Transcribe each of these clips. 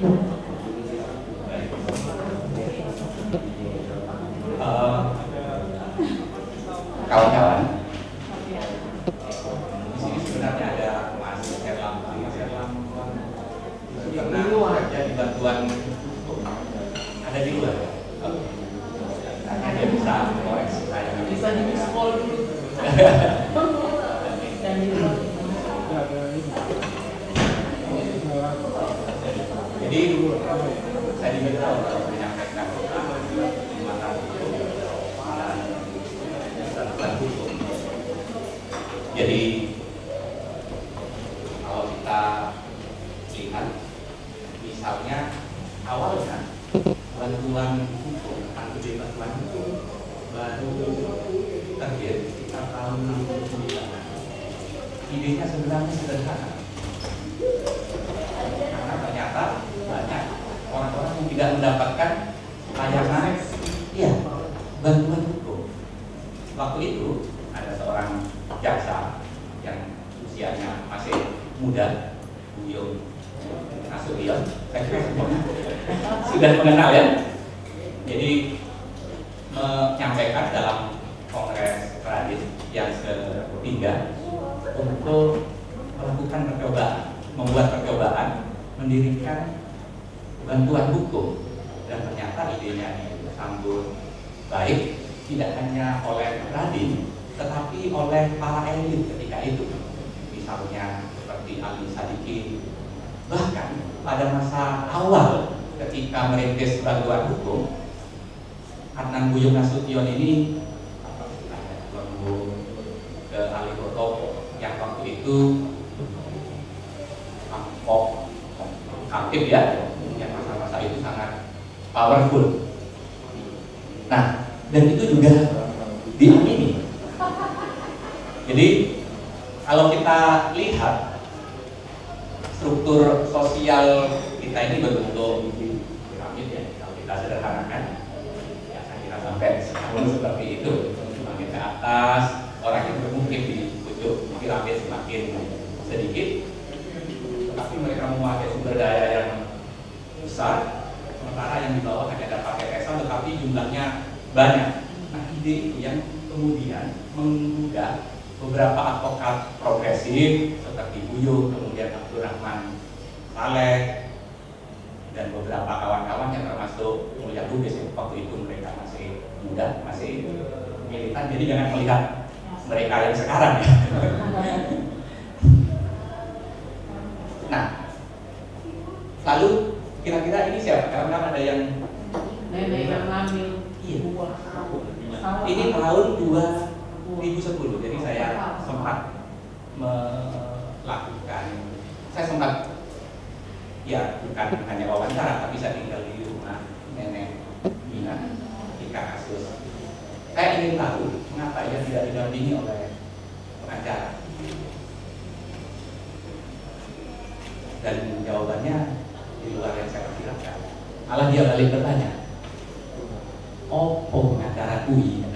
Kawan-kawan, di sini sebenarnya ada Mas Herlam pernah kerja di bantuan ada di luar. Tanya dia bisa koreksi saya. Bisa di miskol dulu. Jadi saya diminta untuk menyampaikan hukum. Jadi kalau kita lihat, misalnya awalnya bantuan hukum, bantuan hukum baru terbit sekitar tahun 69. Idenya sebenarnya sederhana, karena ternyata banyak orang-orang yang tidak mendapatkan layanan bantuan hukum. Waktu itu ada seorang jaksa yang usianya masih muda, Buyung Nasution, saya kira semuanya sudah mengenal ya. Jadi menyampaikan dalam Kongres Radin yang ketiga untuk melakukan percobaan, membuat percobaan mendirikan bantuan hukum, dan ternyata idenya disambut baik tidak hanya oleh Radin, tetapi oleh para elit ketika itu, misalnya seperti Ali Sadikin. Bahkan pada masa awal ketika merintis bantuan hukum, Adnan Buyung Nasution ini ke Ali Kotopo yang waktu itu aktif ya, yang masa-masa itu sangat powerful. Nah, dan itu juga diamini. Jadi kalau kita lihat struktur sosial kita ini berbentuk piramid ya, kalau kita sederhanakan ya, saya kira sampai seperti itu. Semakin ke atas, orang yang bermukim di ujung piramid semakin sedikit, tetapi mereka memakai sumber daya yang besar, sementara yang di bawah hanya dapat tetesan tetapi jumlahnya banyak. Nah, ide itu yang kemudian menggugah beberapa advokat progresif seperti Buyung, kemudian Abdurrahman Saleh, dan beberapa kawan-kawan yang termasuk Mulia Lubis. Waktu itu mereka masih muda, masih militan, jadi jangan melihat mereka yang sekarang ya. Nah, lalu kira-kira ini siapa? Karena ada yang nenek yang ngambil. Iya. Ini tahun 2010, jadi saya sempat melakukan, saya sempat ya bukan hanya wawancara, tapi saya tinggal di rumah nenek Mina ketika kasus. Saya ingin tahu mengapa ia tidak didampingi oleh pengacara. Dan jawabannya di luar yang saya perkirakan. Malah dia balik bertanya, opo pengacara kui?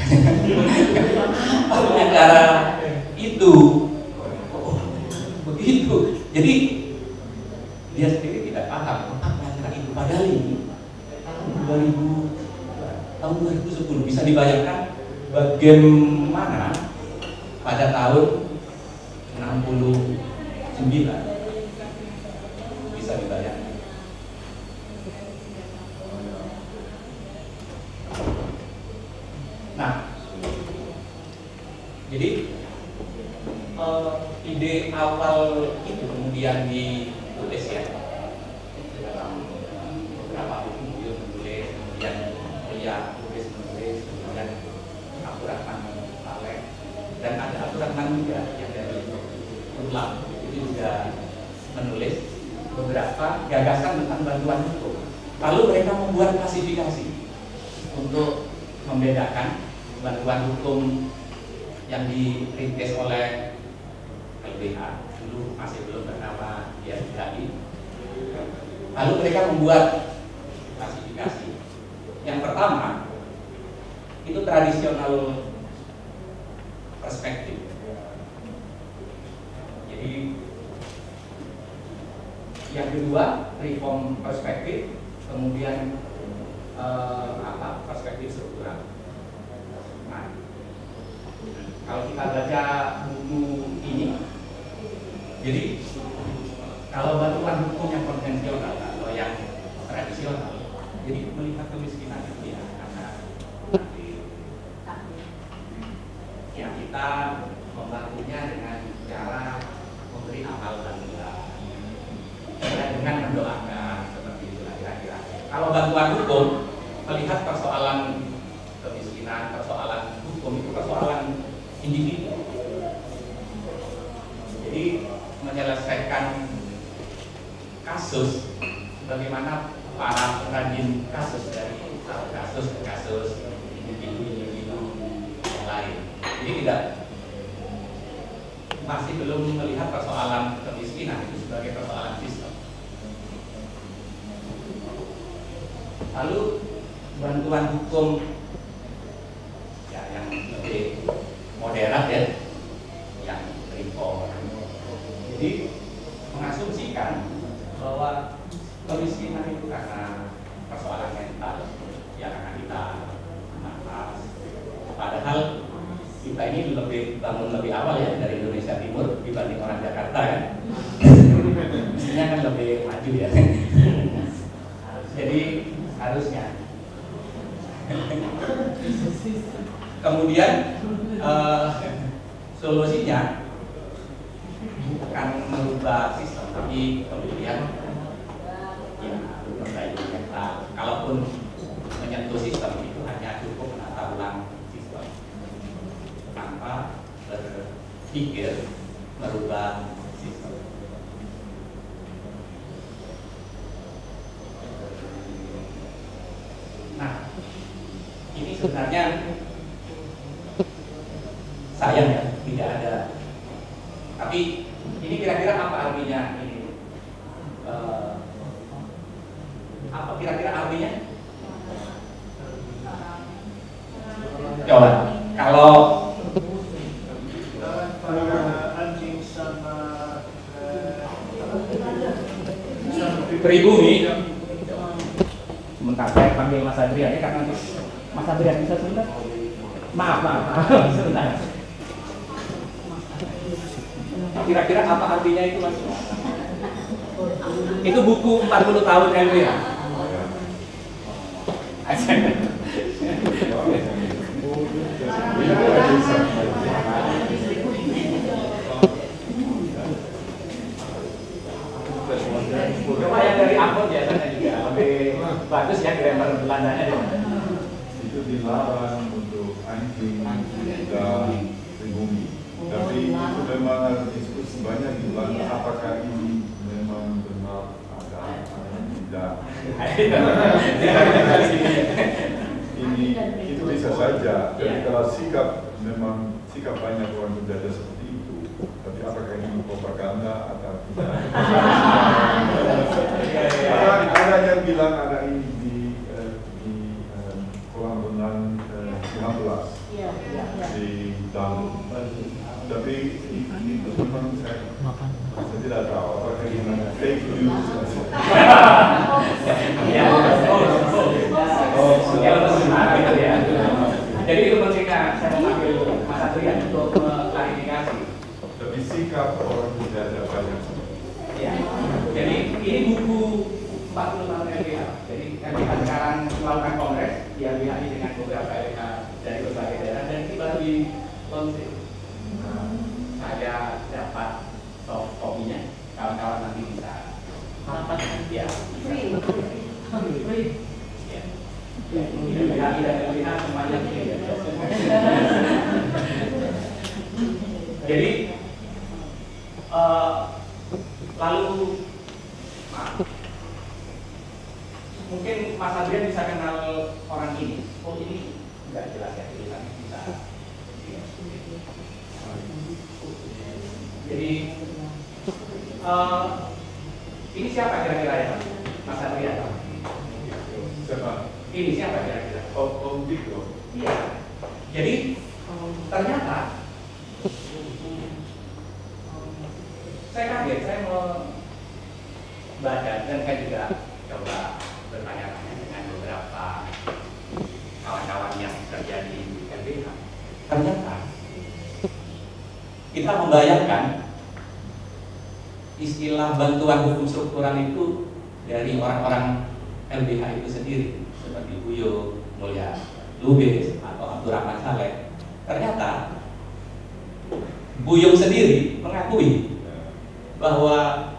Pengacara itu, oh, begitu. Jadi dia sendiri tidak paham apa pengacara itu. Padahal ini tahun 2010 bisa dibayangkan bagaimana pada tahun 69. Bisa dibayangkan. Nah, jadi ide awal itu kemudian ditulis ya dalam beberapa buku. Beliau menulis, kemudian menulis, kemudian Abdurrahman Saleh, dan ada Abdurrahman juga yang dari Ulam itu juga menulis beberapa gagasan tentang bantuan hukum. Lalu mereka membuat klasifikasi untuk membedakan bantuan hukum yang dirintis oleh LBH, dulu masih belum bernama YLBHI. Lalu mereka membuat klasifikasi. Yang pertama itu tradisional perspektif. Jadi yang kedua reform perspektif, kemudian perspektif struktural. Nah, kalau kita baca buku ini, jadi kalau bantuan hukum yang konvensional atau yang tradisional, jadi melihat kemiskinan itu ya karena ya kita membantunya dengan cara memberi amal bantuan, dengan mendoakan seperti itu kira-kira. Kalau bantuan hukum melihat persoalan kemiskinan, persoalan hukum itu persoalan individu. Jadi menyelesaikan kasus, bagaimana para pengrajin kasus dari kasus ke kasus individu yang lain. Jadi masih belum melihat persoalan kemiskinan itu sebagai persoalan sistem. Lalu bantuan hukum ya yang lebih moderat ya, yang reform. Jadi mengasumsikan bahwa kemiskinan itu karena persoalan mental, ya karena kita malas. Padahal kita ini bangun lebih awal ya dari Indonesia Timur dibanding orang Jakarta ya. Mestinya kan lebih maju ya. Jadi harusnya. Kemudian solusinya bukan merubah sistem, tapi kemudian ya memperbaiki mental. Kalaupun menyentuh sistem itu hanya cukup menata ulang sistem tanpa berpikir merubah sistem. Nah, ini sebenarnya sayang ya, tidak ada. Tapi ini kira-kira apa artinya ini? Apa kira-kira artinya? Coba, kalau anjing sama pribumi, sebentar saya panggil Mas Adrian ya, karena Mas Adrian bisa sebentar? Maaf, sebentar. Kira-kira apa artinya itu Mas? Itu buku 40 tahun yang itu ya? Coba yang dari Ambon biasanya juga lebih bagus ya grammar Belandanya. Itu dilarang untuk anjing dan pribumi. Tapi itu memang ada diskusi banyak di Belanda apakah ini memang benar ada atau tidak. Ini itu bisa saja. Jadi kalau sikap memang sikap banyak orang berjaga seperti itu. Tapi apakah ini propaganda atau tidak? Ada yang bilang ada ini di kolam renang 15 di Dalu. Tapi itu memang saya tidak tahu apakah ini fake news. Jadi itu pentingnya saya memanggil Mas Adrian untuk mengklarifikasi. Tapi sikap orang tidak ada banyak. Ya. Jadi ini buku 40 tahun LBH. Jadi LBH sekarang melakukan kongres di LBH dengan beberapa LBH dari berbagai daerah dan ini baru di launching. Saya dapat soft copy-nya. Kawan-kawan nanti bisa dapat ya. Free. Ya. LBH dan LBH semuanya free. Jadi lalu mungkin Mas Adrian bisa kenal orang ini. Oh ini enggak jelas ya tulisannya bisa. Jadi ini siapa kira-kira ya Mas Adrian? Siapa? Ini siapa kira-kira? Om Diko. Iya. Jadi ternyata saya kaget, saya baca dan saya juga coba bertanya-tanya dengan beberapa kawan-kawan yang kerja di LBH. Ternyata kita membayangkan istilah bantuan hukum struktural itu dari orang-orang LBH itu sendiri, seperti Buyo, Mulya Lubis, atau Abdurrahman Saleh. Ternyata Buyung sendiri mengakui bahwa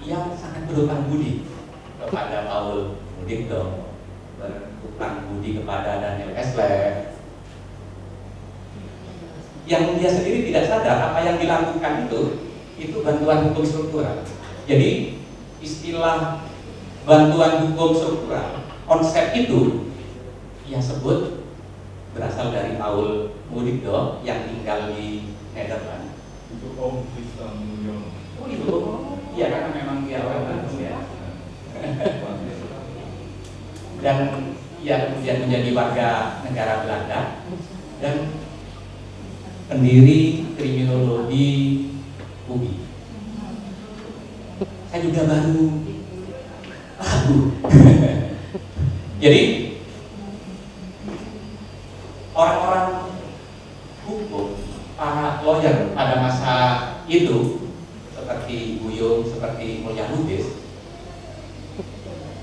ia sangat berhutang budi kepada Paul Mudikdo, berhutang budi kepada Daniel Esler. Yang dia sendiri tidak sadar apa yang dilakukan itu bantuan hukum struktural. Jadi istilah bantuan hukum struktural, konsep itu ia sebut berasal dari Paul Mudikdo yang tinggal di Nederland. Itu Om Tristan Mulyono. Oh itu, iya karena memang dia orang Bandung ya. Dan ia kemudian menjadi warga negara Belanda dan pendiri kriminologi UBI. Saya juga baru ragu. Jadi orang-orang hukum, para lawyer pada masa itu seperti Buyung, seperti Mulya Lubis,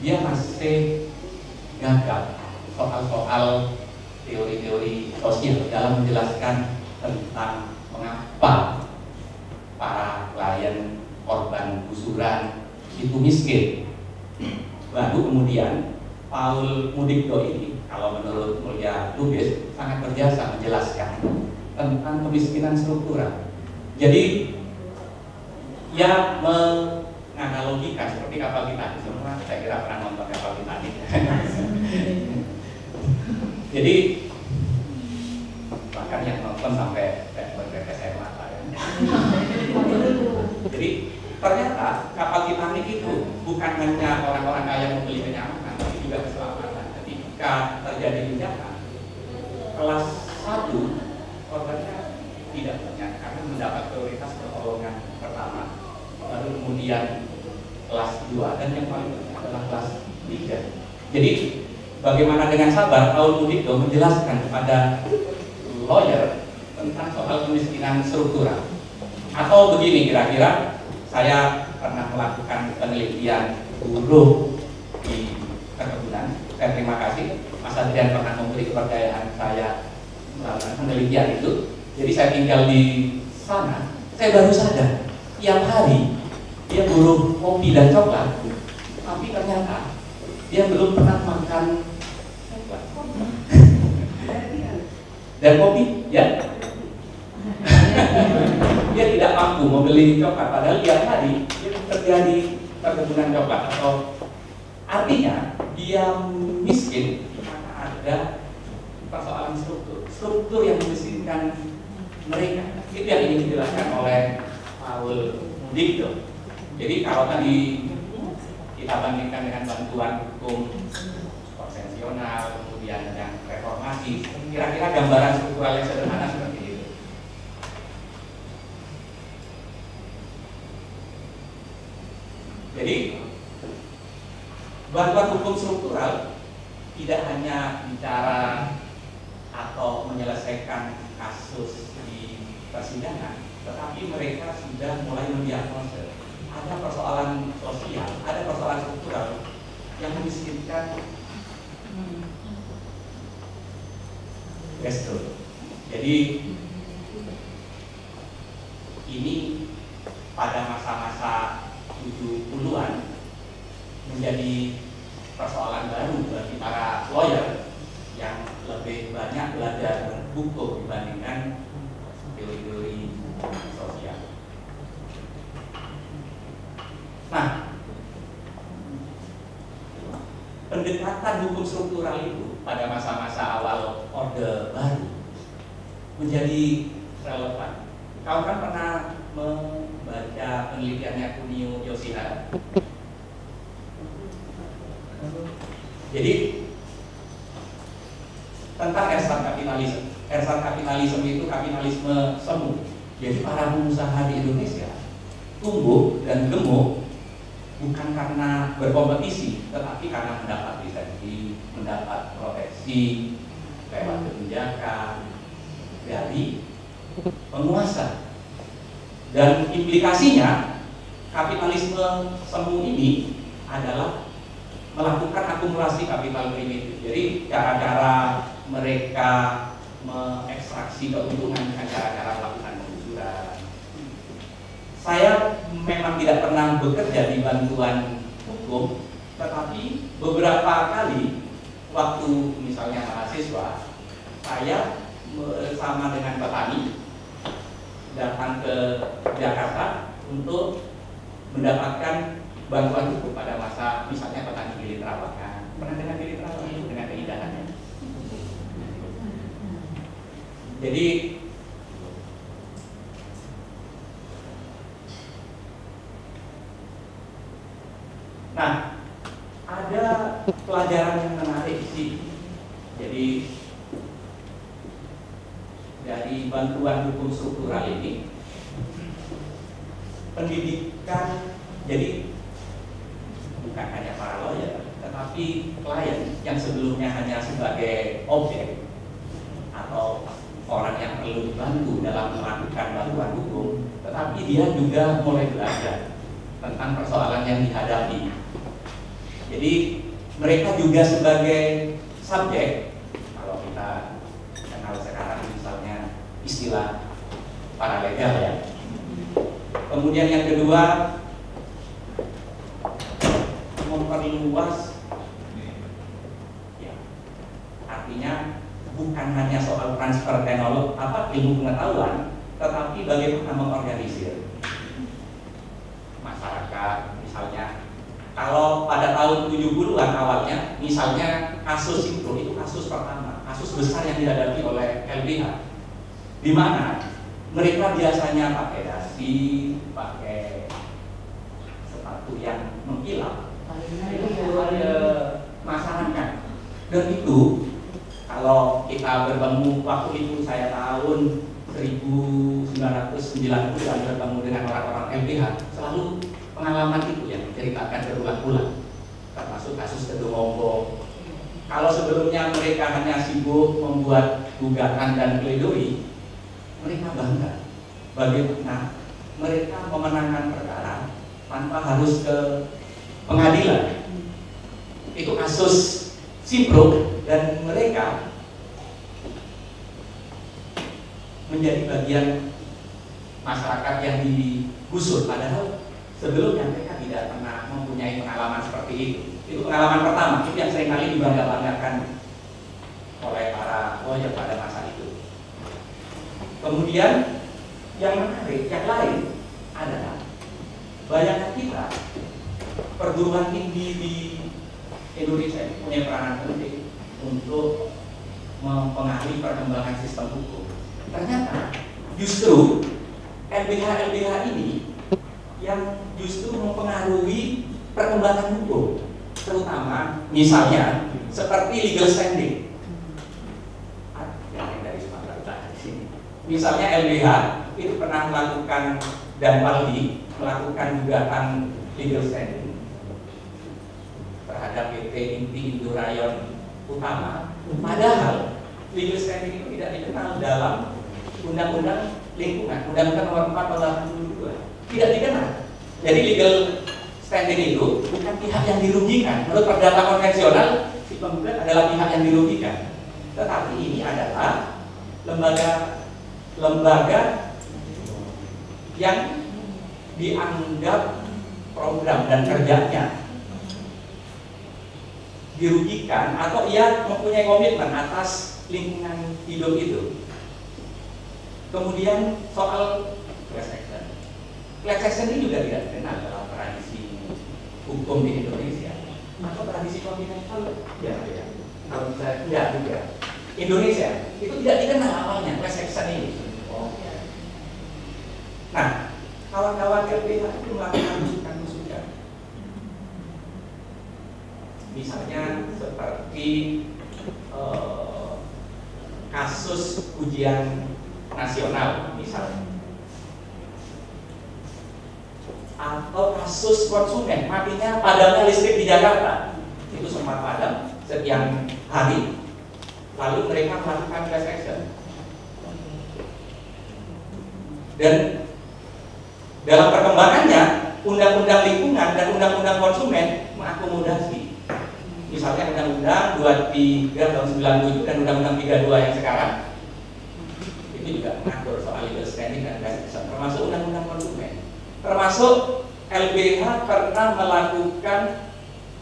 dia masih gagap soal-soal teori-teori sosial dalam menjelaskan tentang mengapa para klien korban gusuran itu miskin. Baru kemudian Paul Mudikdo ini, kalau menurut Mulya Lubis, sangat berjasa menjelaskan tentang kemiskinan struktural. Jadi ia menganalogikan seperti kapal Titanic. Semua saya kira pernah nonton kapal Titanic. Jadi bahkan yang nonton sampai bertetes mata ya. Jadi ternyata kapal Titanic itu bukan hanya orang-orang kaya membeli kenyamanan, tapi juga keselamatan. Ketika terjadi bencana, kelas 1 korbannya tidak banyak karena mendapat prioritas pertolongan pertama, baru kemudian kelas 2 dan yang paling penting adalah kelas 3. Jadi bagaimana dengan sabar Paul Mudikdo menjelaskan kepada lawyer tentang soal kemiskinan struktural. Atau begini kira-kira, saya pernah melakukan penelitian buruh di perkebunan. Saya terima kasih Mas Adrian pernah memberi kepercayaan saya melakukan penelitian itu. Jadi saya tinggal di sana, saya baru sadar tiap hari dia buruh kopi dan coklat, tapi ternyata dia belum pernah makan coklat dan kopi, ya. Dia tidak mampu membeli coklat, padahal tiap hari dia bekerja di perkebunan coklat. Atau artinya dia miskin karena ada persoalan struktur yang memiskinkan mereka. Itu yang ingin dijelaskan oleh Paul Mudikdo. Jadi kalau tadi kita bandingkan dengan bantuan hukum konvensional, kemudian yang reformasi, kira-kira gambaran struktural yang sederhana seperti itu. Jadi bantuan hukum struktural tidak hanya bicara atau menyelesaikan kasus di persidangan, tetapi mereka sudah mulai mendiagnosis ada persoalan sosial, ada persoalan struktural yang memiskinkan gestur. Jadi ini pada masa-masa 70-an menjadi persoalan baru bagi para lawyer yang lebih banyak belajar hukum dibandingkan teori-teori sosial. Nah, pendekatan hukum struktural itu pada masa-masa awal Orde Baru menjadi relevan. Kau kan pernah membaca penelitiannya Kunio Yoshihara? Jadi tentang ersat kapitalisme. Ersat kapitalisme itu kapitalisme semu. Jadi para pengusaha di Indonesia tumbuh dan gemuk bukan karena berkompetisi, tetapi karena mendapat lisensi, mendapat proteksi lewat kebijakan dari penguasa. Dan implikasinya kapitalisme semu ini adalah melakukan akumulasi kapital primitif. Jadi cara-cara mereka mengekstraksi keuntungan dengan cara-cara melakukan penggusuran. Saya memang tidak pernah bekerja di bantuan hukum, tetapi beberapa kali waktu misalnya mahasiswa, saya bersama dengan petani datang ke Jakarta untuk mendapatkan bantuan hukum pada masa misalnya petani Gili Trawangan. Pernah dengar Gili Trawangan itu dengan keindahannya? Jadi nah, ada pelajaran yang menarik sih. Jadi dari bantuan hukum struktural ini, pendidikan jadi bukan hanya para lawyer, tetapi klien yang sebelumnya hanya sebagai objek atau orang yang perlu dibantu dalam melakukan bantuan hukum, tetapi dia juga mulai belajar tentang persoalan yang dihadapi. Jadi mereka juga sebagai subjek, kalau kita kenal sekarang misalnya istilah paralegal ya. Kemudian yang kedua, memperluas ya, artinya bukan hanya soal transfer teknologi ilmu pengetahuan, tetapi bagaimana mengorganisir masyarakat. Misalnya kalau pada tahun 70-an awalnya, misalnya kasus Simpro itu kasus pertama, kasus besar yang dihadapi oleh LBH, di mana mereka biasanya pakai dasi, pakai sepatu yang mengkilap, itu ada masyarakat. Dan itu kalau kita bertemu waktu itu, saya tahun 1990 bertemu dengan orang-orang LBH, selalu pengalaman itu yang diceritakan berulang-ulang, termasuk kasus Kedung Ombong. Kalau sebelumnya mereka hanya sibuk membuat gugatan dan pledoi, mereka bangga bagaimana mereka memenangkan perkara tanpa harus ke pengadilan. Itu kasus Simpro, dan mereka menjadi bagian masyarakat yang digusur, padahal sebelumnya mereka tidak pernah mempunyai pengalaman seperti itu. Itu pengalaman pertama, itu yang seringkali dibangga-banggakan oleh para lawyer pada masa itu. Kemudian yang menarik, yang lain adalah bayangan kita perguruan tinggi di Indonesia punya peranan penting untuk mempengaruhi perkembangan sistem hukum. Ternyata justru LBH ini yang justru mempengaruhi perkembangan hukum, terutama misalnya seperti legal standing. Yang dari Sumatera Utara di sini. Misalnya LBH itu pernah melakukan, dan Waldi melakukan gugatan legal standing terhadap PT Inti Indurayon Utama, padahal legal standing itu tidak dikenal dalam Undang-Undang Lingkungan, Undang-Undang Nomor 4 Tahun 82, tidak dikenal. Jadi legal standing itu bukan pihak yang dirugikan. Menurut perdata konvensional, si penggugat adalah pihak yang dirugikan. Tetapi ini adalah lembaga yang dianggap program dan kerjanya dirugikan, atau ia mempunyai komitmen atas lingkungan hidup itu. Kemudian soal class action. Class action ini juga tidak dikenal dalam tradisi hukum di Indonesia. Atau tradisi kontinental? Ya. Kalau bisa, tidak juga. Indonesia itu tidak dikenal awalnya class action ini. Nah, kawan-kawan LBH itu melakukan masukan-masukan. Misalnya seperti kasus ujian nasional misalnya. atau kasus konsumen matinya padamnya listrik di Jakarta. Itu sempat padam sekian hari, lalu mereka melakukan class action. Dan dalam perkembangannya, undang-undang lingkungan dan undang-undang konsumen mengakomodasi. Misalnya undang-undang 23 tahun 97 dan undang-undang 32 yang sekarang itu juga mengatur soal legal standing dan class action, termasuk undang-undang konsumen. Termasuk LBH pernah melakukan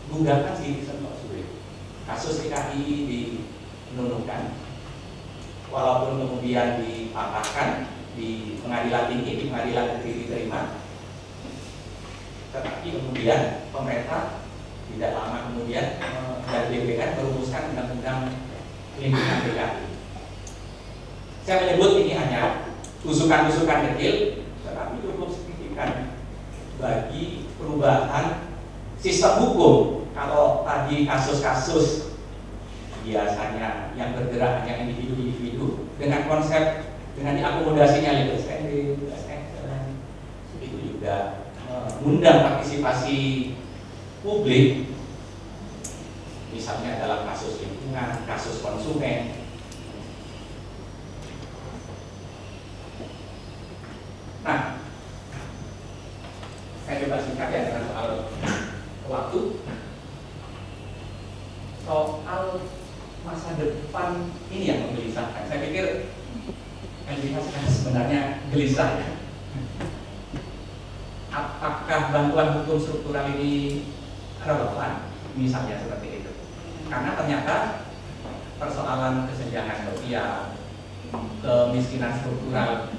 gugatan citizen lawsuit. Kasus PKI di Nunukan, walaupun kemudian dipatahkan di pengadilan tinggi, di pengadilan negeri diterima, tetapi kemudian pemerintah tidak lama kemudian dan DPR merumuskan undang-undang lingkungan PKI. Saya menyebut ini hanya tusukan-tusukan kecil, tetapi cukup signifikan bagi perubahan sistem hukum. Kalau tadi kasus-kasus biasanya yang bergerak hanya individu-individu dengan konsep, dengan diakomodasinya legal standing, class action, itu juga mengundang partisipasi publik, misalnya dalam kasus lingkungan, kasus konsumen. Nah, saya coba singkat ya dengan soal waktu. Soal masa depan ini yang menggelisahkan. Saya pikir LBH sebenarnya gelisah ya. Apakah bantuan hukum struktural ini relevan? Misalnya seperti itu. Karena ternyata persoalan kesenjangan sosial, kemiskinan struktural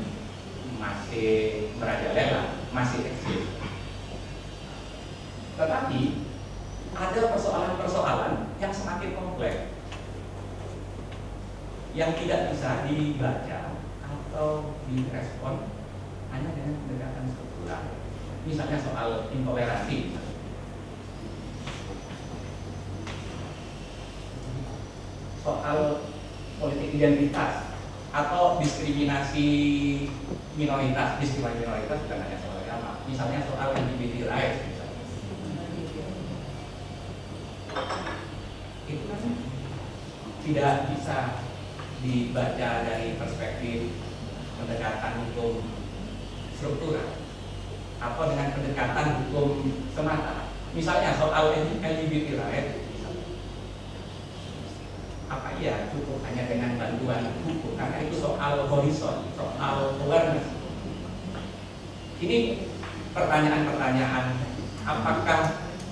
masih merajalela, masih eksis. Tetapi ada persoalan-persoalan yang semakin kompleks, yang tidak bisa dibaca atau direspon hanya dengan pendekatan struktural. Misalnya soal intoleransi, soal politik identitas atau diskriminasi minoritas. Diskriminasi minoritas bukan hanya soal agama, misalnya soal LGBT rights misalnya. Itu kan tidak bisa dibaca dari perspektif pendekatan hukum struktural atau dengan pendekatan hukum semata. Misalnya soal LGBT rights, apa iya cukup hanya dengan bantuan hukum, karena itu soal horizon, soal awareness. Ini pertanyaan-pertanyaan, apakah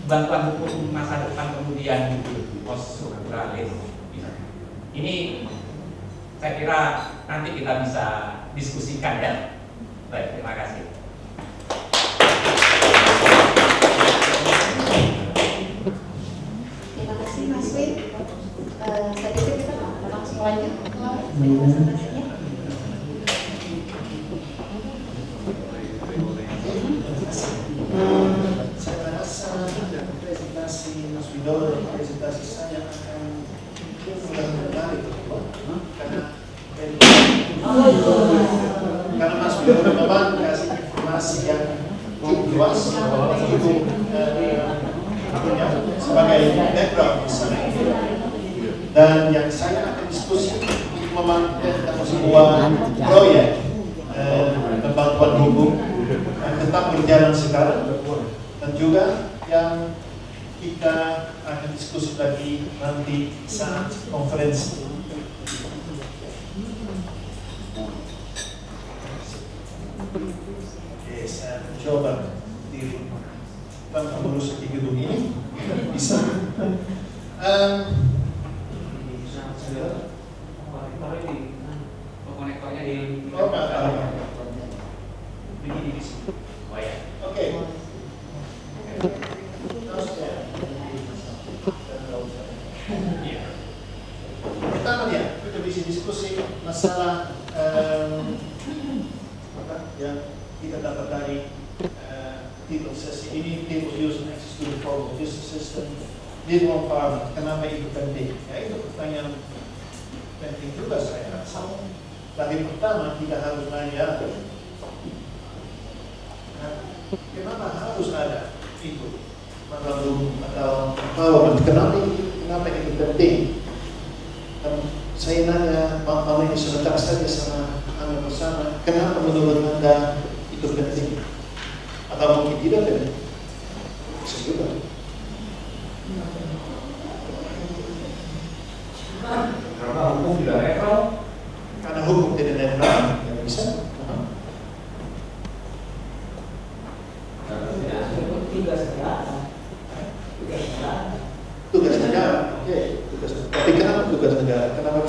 bantuan hukum masa depan kemudian post strukturalis? Ini saya kira nanti kita bisa diskusikan ya. Baik, terima kasih. Terima kasih Mas Win. Saya pikir kita langsung lanjut ke presentasinya. Saya rasa presentasi Mas Widodo dan presentasi saya akan mudah menarik karena Mas Widodo memang kasih informasi yang cukup luas untuk sebagai background di sana. Dan yang saya akan diskusi itu memang sebuah proyek bantuan hukum yang tetap berjalan sekarang, dan juga yang kita akan diskusi lagi nanti saat konferensi. Oke, saya mencoba diri tanpa merusak di gedung ini bisa. Konektornya di begini di sini. oh ya. Oke. Pertama ya, kita bisa diskusi masalah yang kita dapat dari titel sesi ini, people use and access to the formal justice system, legal empowerment. Kenapa itu penting? Ya, itu pertanyaan penting juga saya rasa. Tapi pertama kita harus nanya, kenapa atau empowerment. Kenapa itu penting? Saya nanya Mama ini sebentar saja sama Anda bersama, kenapa menurut Anda itu penting? Atau mungkin tidak penting? Bisa juga. Karena hukum tidak netral. Karena hukum tidak netral, ya bisa. Tugas negara, oke. Tapi kenapa tugas negara? Kenapa?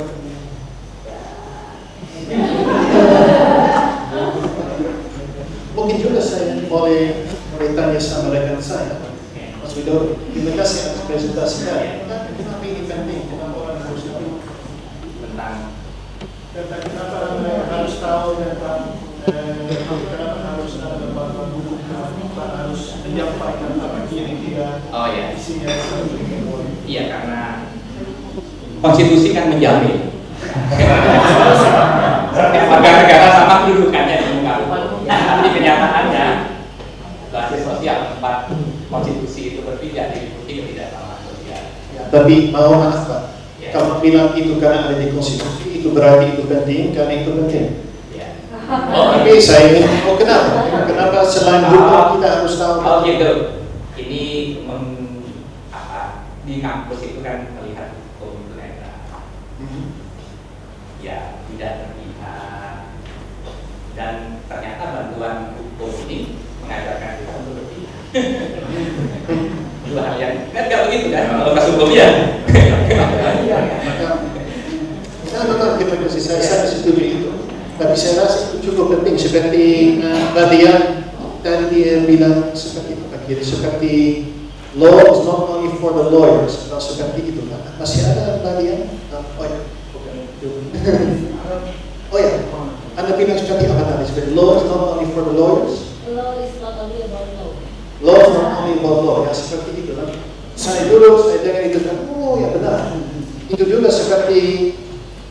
Mungkin juga saya boleh tanya sama rekan saya, Mas Widodo. Terima kasih atas presentasi tadi. Kenapa ini penting? Kenapa orang harus tahu tentang kenapa mereka harus tahu tentang kenapa harus ada bantuan hukum, kenapa harus menyampaikan apa kira-kira isinya seperti ini. Iya, karena konstitusi kan menjamin warga negara sama kedudukannya di muka hukum. Tapi kenyataannya basis sosial tempat konstitusi itu berpijak diikuti ketidaksamaan sosial. Tapi mau maaf Pak, kalau bilang itu karena ada di konstitusi, itu berarti itu penting, karena itu penting. Tapi saya ingin, kenapa selain hukum kita harus tahu? Oh gitu. Ini di kampus itu kan terlihat hukum itu netral. Ya, tidak terlihat. Dan ternyata bantuan hukum ini mengajarkan kita untuk berpihak. Dua hal yang kan nggak begitu kan? Kalau kasus hukum ya. Terima kasih, saya setuju itu. Tapi saya rasa itu cukup penting, seperti Badian tadi dia bilang seperti itu, seperti law is not only for the lawyers, atau seperti itu. Masih ada Badian? Oh ya, oh ya, Anda bilang seperti apa tadi? Seperti law is not only for the lawyers. Law is not only about law. Law is not only about law, ya seperti itu kan. Saya dengar itu kan, oh ya benar. Itu juga seperti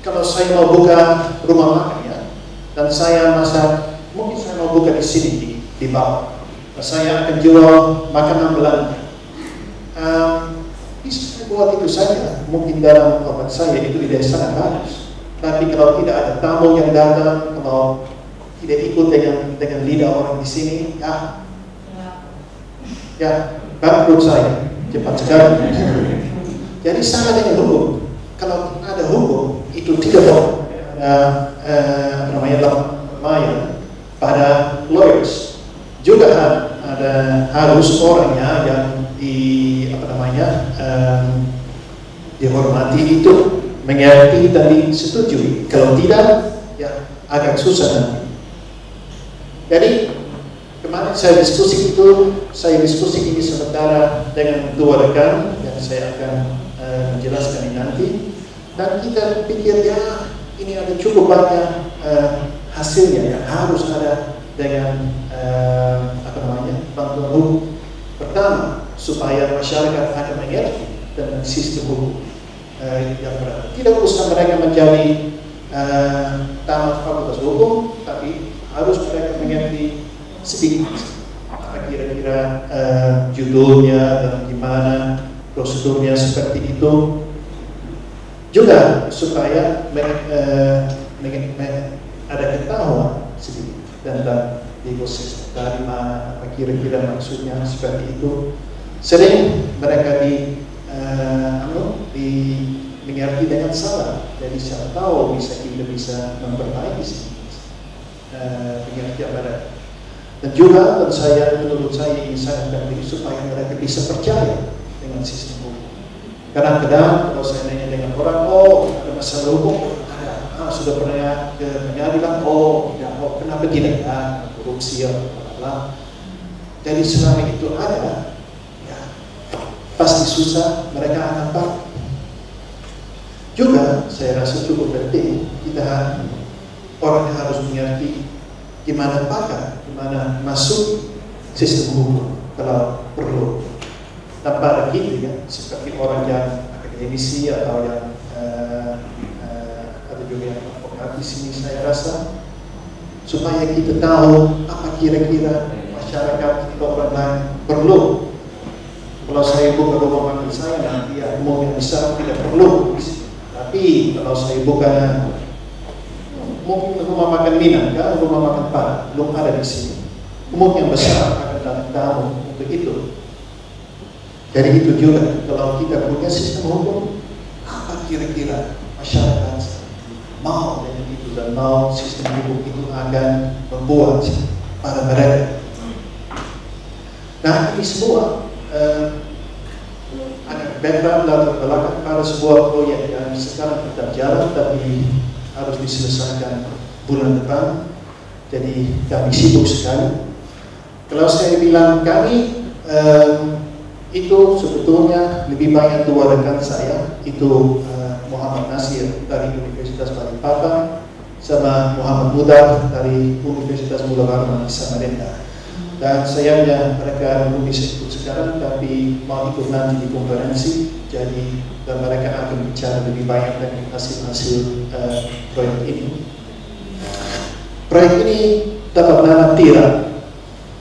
kalau saya mau buka rumah makan ya, dan saya masak, mungkin saya mau buka di sini di bawah. Saya akan jual makanan Belanda. Bisa saya buat itu saja, mungkin dalam obat saya itu ide sangat bagus. Tapi kalau tidak ada tamu yang datang, kalau tidak ikut dengan lidah orang di sini, ya bangkrut saya cepat sekali. Jadi sama dengan hukum. Kalau ada hukum itu tidak boleh namanya pada lawyers juga harus orangnya yang dihormati itu mengerti dan disetujui. Kalau tidak, ya agak susah nanti. Jadi kemarin saya diskusi ini sementara dengan dua rekan yang saya akan menjelaskan ini nanti, dan kita pikir ya ini ada cukup banyak hasilnya yang harus ada dengan bantuan hukum. Pertama, supaya masyarakat akan mengerti dengan sistem hukum yang benar. Tidak usah mereka menjadi tamat fakultas hukum, tapi harus mereka mengerti sedikit apa kira-kira judulnya dan gimana prosedurnya seperti itu. Juga supaya ada ketahuan sedikit tentang legal system, dari mana, apa kira-kira maksudnya seperti itu. Sering mereka mengerti dengan salah, jadi siapa tahu kita bisa memperbaiki pengertian mereka. Dan juga menurut saya ini sangat penting supaya mereka bisa percaya dengan sistem hukum. Kadang-kadang kalau saya nanya dengan orang, ada masalah hukum, sudah pernah ke pengadilan, kenapa tidak? Korupsi lah. Jadi selama itu ada, ya pasti susah, mereka akan pakai. Juga saya rasa cukup penting orang harus mengerti gimana pakai, gimana masuk sistem hukum kalau perlu. Tanpa ada gitu ya, seperti orang yang akademisi atau yang ada juga yang advokat di sini, saya rasa supaya kita tahu apa kira-kira masyarakat atau orang lain perlu Kalau saya buka rumah makan saya nanti ya umumnya besar tidak perlu. Tapi kalau saya buka mungkin rumah makan Minang, kan rumah makan Padang belum ada di sini. Umum yang besar akan datang tamu untuk itu. Jadi itu juga kalau kita punya sistem hukum, apa kira-kira masyarakat mau dengan itu dan mau sistem hukum itu akan membuat pada mereka. Nah ini semua ada background latar belakang pada sebuah proyek yang sekarang tetap jalan tapi harus diselesaikan bulan depan. Jadi kami sibuk sekali. Kalau saya bilang kami itu sebetulnya lebih banyak dua rekan saya, itu Muhammad Nasir dari Universitas Balikpapan sama Muhammad Mudar dari Universitas Mula Warman di Samarinda. Dan sayangnya mereka belum bisa ikut sekarang, tapi mau ikut nanti di konferensi. Jadi dan mereka akan bicara lebih banyak dari hasil-hasil proyek ini. Proyek ini dapat nama TIRA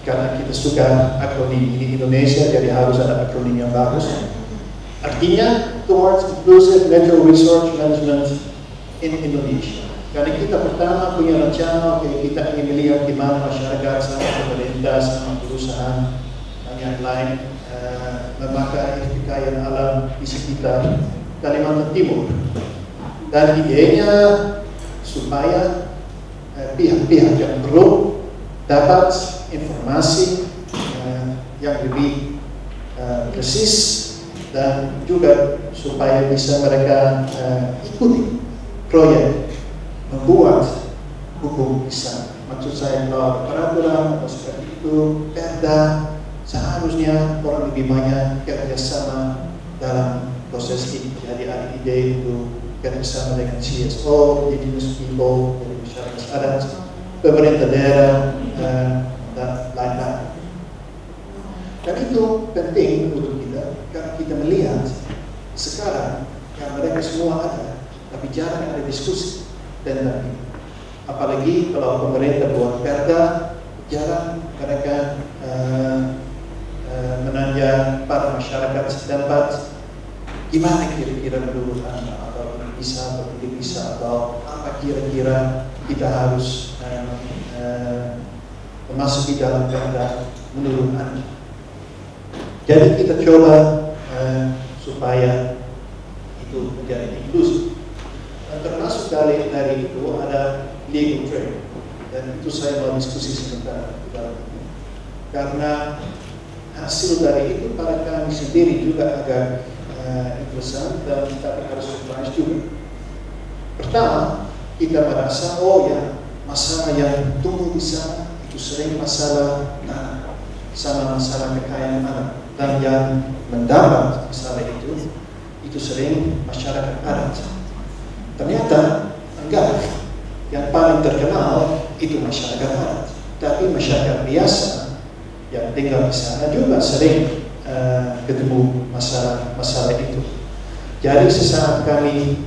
karena kita suka akronim ini Indonesia, jadi harus ada akronim yang bagus. Artinya Towards Inclusive Natural Resource Management in Indonesia. Karena kita pertama punya rencana, kita ingin melihat di mana masyarakat sama pemerintah sama perusahaan dan yang lain memakai kekayaan alam di sekitar Kalimantan Timur. Dan idenya supaya pihak-pihak yang perlu dapat informasi yang lebih presis dan juga supaya bisa mereka ikuti proyek membuat hukum bisa. Maksud saya kalau peraturan atau seperti itu, perda seharusnya orang lebih banyak kerjasama dalam proses ini. Jadi ada ide untuk kerjasama dengan CSO, indigenous people, dari masyarakat adat, pemerintah daerah, dan lain-lain. Dan itu penting untuk kita karena kita melihat sekarang yang mereka semua ada, tapi jarang ada diskusi. Dan apalagi kalau pemerintah buat perda, jarang mereka menanya para masyarakat setempat gimana kira-kira menurut Anda, atau ini bisa atau tidak bisa, atau apa kira-kira kita harus memasuki dalam perda menurut Anda. Jadi kita coba supaya itu menjadi inklusif. Termasuk dari itu ada legal trade, dan itu saya mau diskusi sebentar dalam ini. Karena hasil dari itu pada kami sendiri juga agak interesan dan tapi harus surprise juga. Pertama, kita merasa masalah yang tumbuh di sana itu sering masalah tanah sama masalah kekayaan alam, dan yang mendapat masalah itu sering masyarakat adat. Ternyata enggak. Yang paling terkenal itu masyarakat adat, tapi masyarakat biasa yang tinggal di sana juga sering ketemu masalah itu. Jadi sesaat kami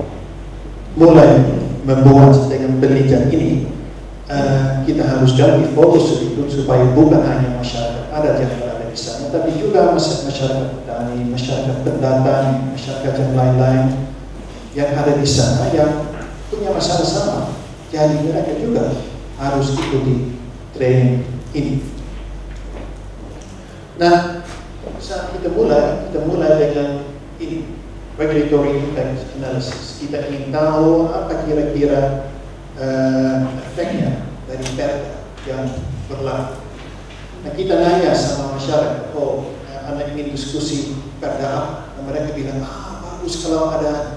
mulai membuat dengan penelitian ini, kita harus lebih fokus sedikit supaya bukan hanya masyarakat adat yang berada di sana, tapi juga masyarakat petani, masyarakat pendatang, masyarakat yang lain-lain yang ada di sana yang punya masalah sama. Jadi mereka juga harus ikuti training ini. Nah, saat kita mulai dengan ini regulatory impact analysis. Kita ingin tahu apa kira-kira efeknya dari perda yang berlaku. Nah, kita nanya sama masyarakat, Anda ingin diskusi perda apa? Nah, mereka bilang, bagus kalau ada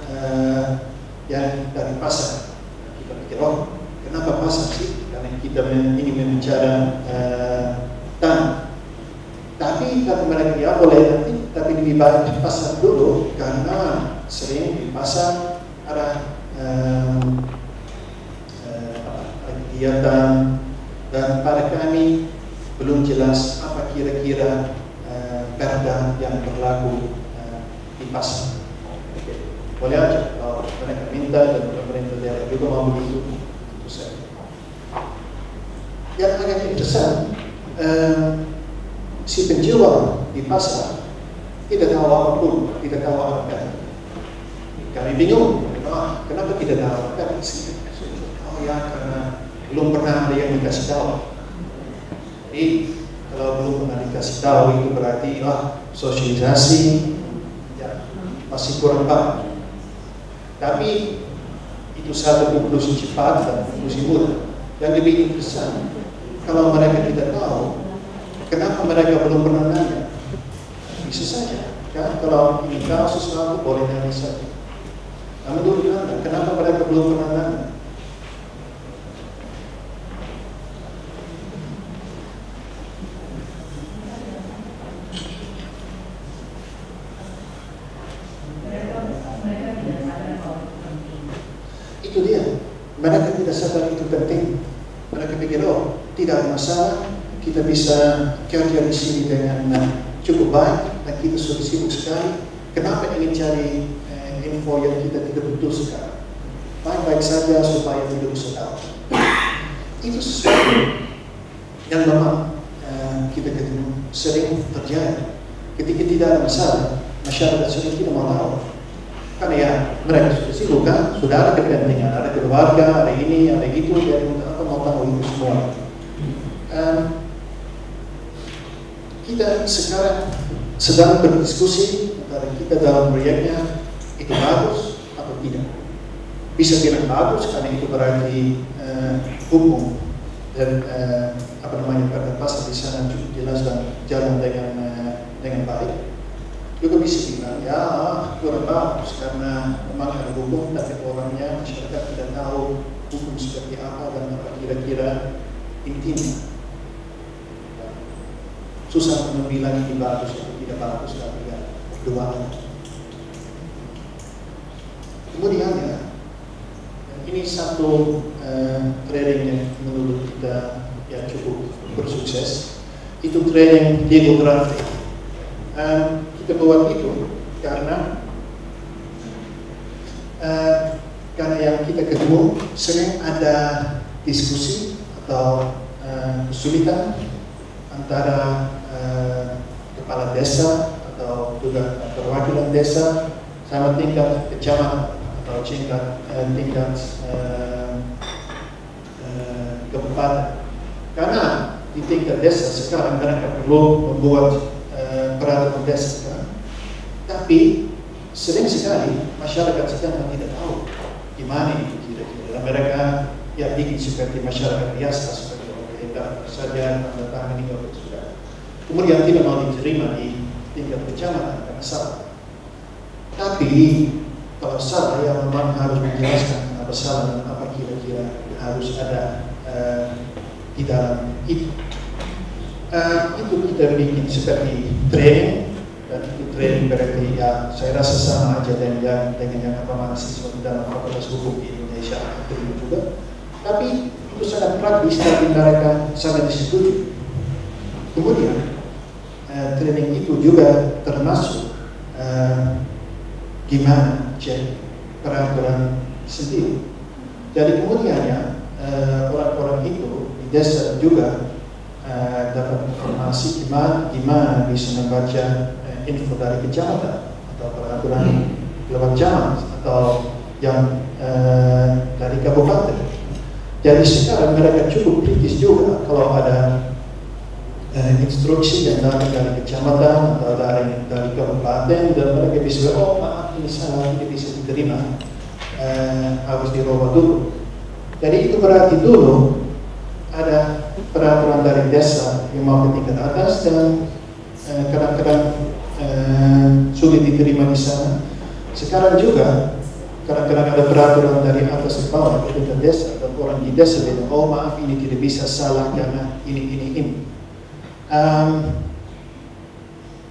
yang dari pasar. Kita pikir, kenapa pasar sih? Karena kita ini membicara tanah. Tapi kata mereka, ya boleh nanti, tapi lebih baik di pasar dulu, karena sering di pasar ada kegiatan, dan pada kami belum jelas apa kira-kira perda yang berlaku di pasar. Boleh aja kalau mereka minta dan pemerintah daerah juga mau begitu, itu saja. Yang agak interesan, si penjual di pasar tidak tahu apapun, tidak tahu apa-apa. Kami bingung, kenapa tidak tahu apa-apa? Oh ya, karena belum pernah ada yang dikasih tahu. Jadi kalau belum pernah dikasih tahu itu berarti sosialisasi ya, masih kurang paham. Tapi itu satu konklusi cepat dan konklusi mudah. Yang lebih interesan, kalau mereka tidak tahu, kenapa mereka belum pernah nanya? Bisa saja, kan? Kalau ini tahu sesuatu boleh nanya saja. Nah, menurut Anda, kenapa mereka belum pernah nanya? Itu dia, mereka tidak sadar itu penting. Mereka pikir, tidak ada masalah, kita bisa kerja di sini dengan cukup baik, dan kita sudah sibuk sekali. Kenapa ingin cari info yang kita tidak betul sekarang? Baik-baik saja supaya tidak bisa tahu. Itu sesuatu yang memang kita ketemu sering terjadi. Ketika tidak ada masalah, masyarakat sering tidak mau tahu. Karena ya mereka sudah sibuk kan, sudah ada kepentingan, ada keluarga, ada ini, ada itu, jadi untuk apa mau tahu itu semua. Kita sekarang sedang berdiskusi antara kita dalam proyeknya itu bagus atau tidak. Bisa bilang bagus karena itu berarti hukum dan pada pasal di sana cukup jelas dan jalan dengan baik. Juga bisa bilang ya kurang bagus karena memang ada hukum tapi orangnya masyarakat tidak tahu hukum seperti apa dan apa kira-kira intinya. Susah membilang ini bagus atau tidak bagus tapi ya dua. Kemudian ya ini satu training yang menurut kita ya cukup bersukses. Itu training geografi. Kita buat itu karena yang kita ketemu sering ada diskusi atau kesulitan antara kepala desa atau juga perwakilan desa sama tingkat kecamatan atau tingkat kabupaten. Karena di tingkat desa sekarang mereka perlu membuat peraturan desa, kan? Tapi sering sekali masyarakat sedang tidak tahu gimana itu kira-kira. Mereka ya bikin seperti masyarakat biasa seperti pemerintah saja tanda tangan ini sudah. Kemudian tidak mau diterima di tingkat kecamatan karena salah. Tapi kalau salah ya memang harus menjelaskan apa salah dan apa kira-kira harus ada di dalam itu. Itu kita bikin seperti training dan itu training berarti ya saya rasa sama aja dengan yang mahasiswa di dalam fakultas hukum di Indonesia itu juga. Tapi itu sangat praktis tapi mereka sangat disetujui. Kemudian training itu juga termasuk gimana cek peraturan sendiri. Jadi kemudiannya orang-orang itu di desa juga dapat informasi gimana bisa membaca info dari kecamatan atau peraturan lewat jalan atau yang dari kabupaten. Jadi sekarang mereka cukup kritis juga kalau ada instruksi yang dari kecamatan atau dari kabupaten dan mereka bisa maaf ini salah tidak bisa diterima, harus dirubah dulu. Jadi itu berarti dulu ada peraturan dari desa yang mau ke tingkat atas dan kadang-kadang sulit diterima di sana. Sekarang juga kadang-kadang ada peraturan dari atas ke bawah ke tingkat desa dan orang di desa bilang, oh maaf ini tidak bisa salah karena ini.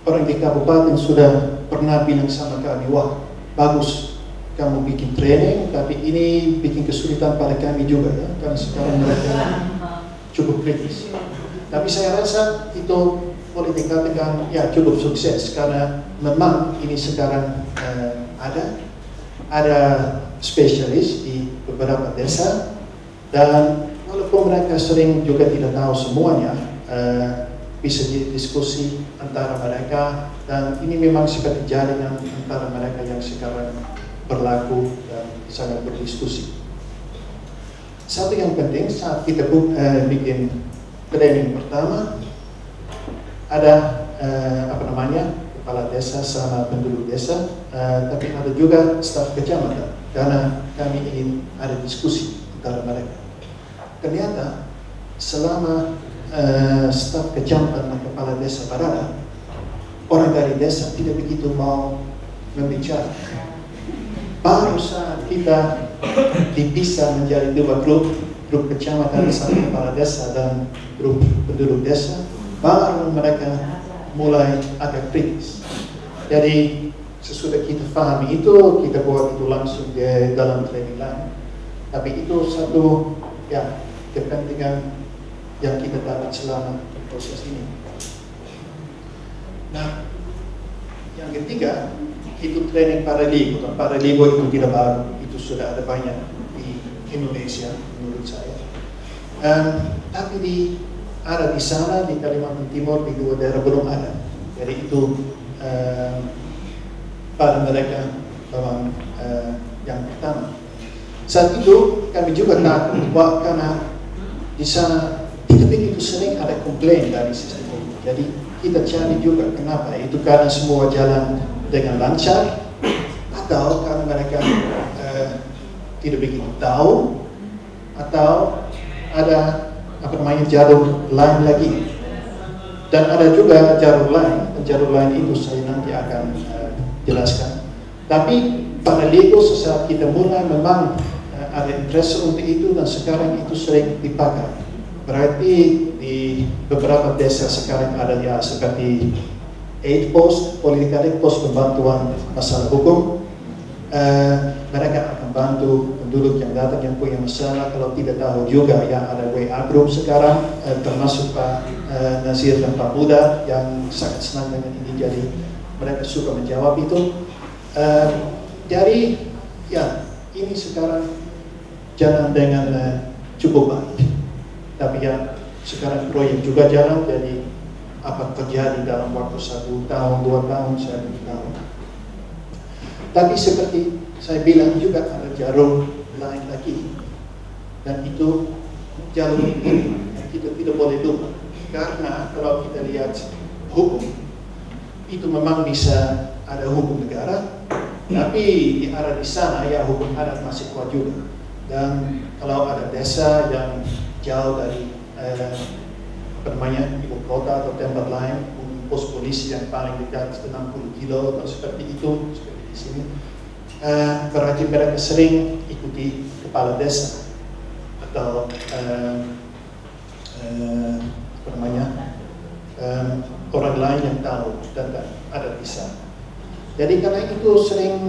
Orang di kabupaten sudah pernah bilang sama kami, wah bagus kamu bikin training, tapi ini bikin kesulitan pada kami juga ya, karena sekarang mereka cukup kritis. Tapi saya rasa itu boleh dikatakan ya cukup sukses karena memang ini sekarang ada spesialis di beberapa desa dan walaupun mereka sering juga tidak tahu semuanya, bisa jadi diskusi antara mereka, dan ini memang seperti jaringan antara mereka yang sekarang berlaku dan sangat berdiskusi. Satu yang penting saat kita bikin training pertama, ada kepala desa sama penduduk desa, tapi ada juga staf kecamatan, karena kami ingin ada diskusi antara mereka. Ternyata selama staf kecamatan dan kepala desa berada, orang dari desa tidak begitu mau membicara. Baru saat kita dipisah menjadi dua grup kecamatan sama kepala desa dan grup penduduk desa, baru mereka mulai agak kritis. Jadi sesudah kita pahami itu, kita buat itu langsung di dalam training lain. Tapi itu satu kepentingan yang kita dapat selama proses ini. Nah, yang ketiga itu training paraligo. Paraligo itu tidak baru, itu sudah ada banyak di Indonesia menurut saya. Tapi ada di sana di Kalimantan Timur di dua daerah belum ada. Jadi itu pada mereka memang yang pertama. Saat itu kami juga takut karena di sana tidak begitu sering ada komplain dari sistem ini. Jadi kita cari juga kenapa. Itu karena semua jalan dengan lancar, atau karena mereka tidak begitu tahu, atau ada jalur lain lagi. Dan ada juga jalur lain itu saya nanti akan jelaskan. Tapi paraligo sesaat kita mulai memang ada interest untuk itu, dan sekarang itu sering dipakai. Berarti di beberapa desa sekarang ada seperti 8 post, politik pos pembantuan masalah hukum. Mereka akan bantu penduduk yang datang yang punya masalah. Kalau tidak tahu juga ada WA group sekarang, termasuk Pak Nazir dan Pak Buda yang sangat senang dengan ini. Jadi mereka suka menjawab itu. Jadi ini sekarang jalan dengan cukup baik. Tapi sekarang proyek juga jalan, jadi apa terjadi dalam waktu 1 tahun, 2 tahun, saya tidak tahu. Tapi seperti saya bilang juga ada jalur lain lagi, dan itu jalur ini kita tidak boleh lupa. Karena kalau kita lihat hukum, itu memang bisa ada hukum negara, tapi di arah di sana hukum adat masih kuat juga. Dan kalau ada desa yang jauh dari ibu kota atau tempat lain, pos polisi yang paling dekat 60 kilo atau seperti itu, seperti di sini, berarti mereka sering ikuti kepala desa atau orang lain yang tahu tentang adat di sana. Jadi karena itu sering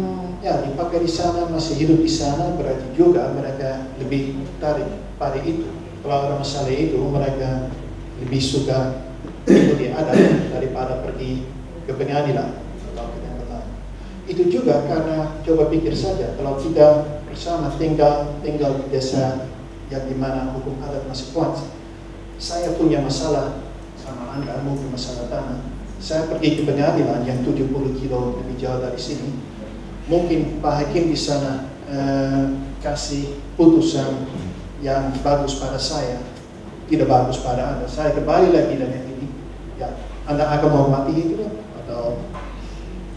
dipakai di sana, masih hidup di sana, berarti juga mereka lebih tertarik pada itu. Kalau ada masalah itu, mereka lebih suka ikuti adat daripada pergi ke pengadilan atau ke tempat lain. Itu juga karena coba pikir saja, kalau kita bersama tinggal di desa yang dimana hukum adat masih kuat. Saya punya masalah sama Anda, mungkin masalah tanah. Saya pergi ke pengadilan yang 70 kilo lebih jauh dari sini. Mungkin Pak Hakim di sana kasih putusan yang bagus pada saya, tidak bagus pada Anda. Saya kembali lagi dengan ini. Anda akan menghormati itu atau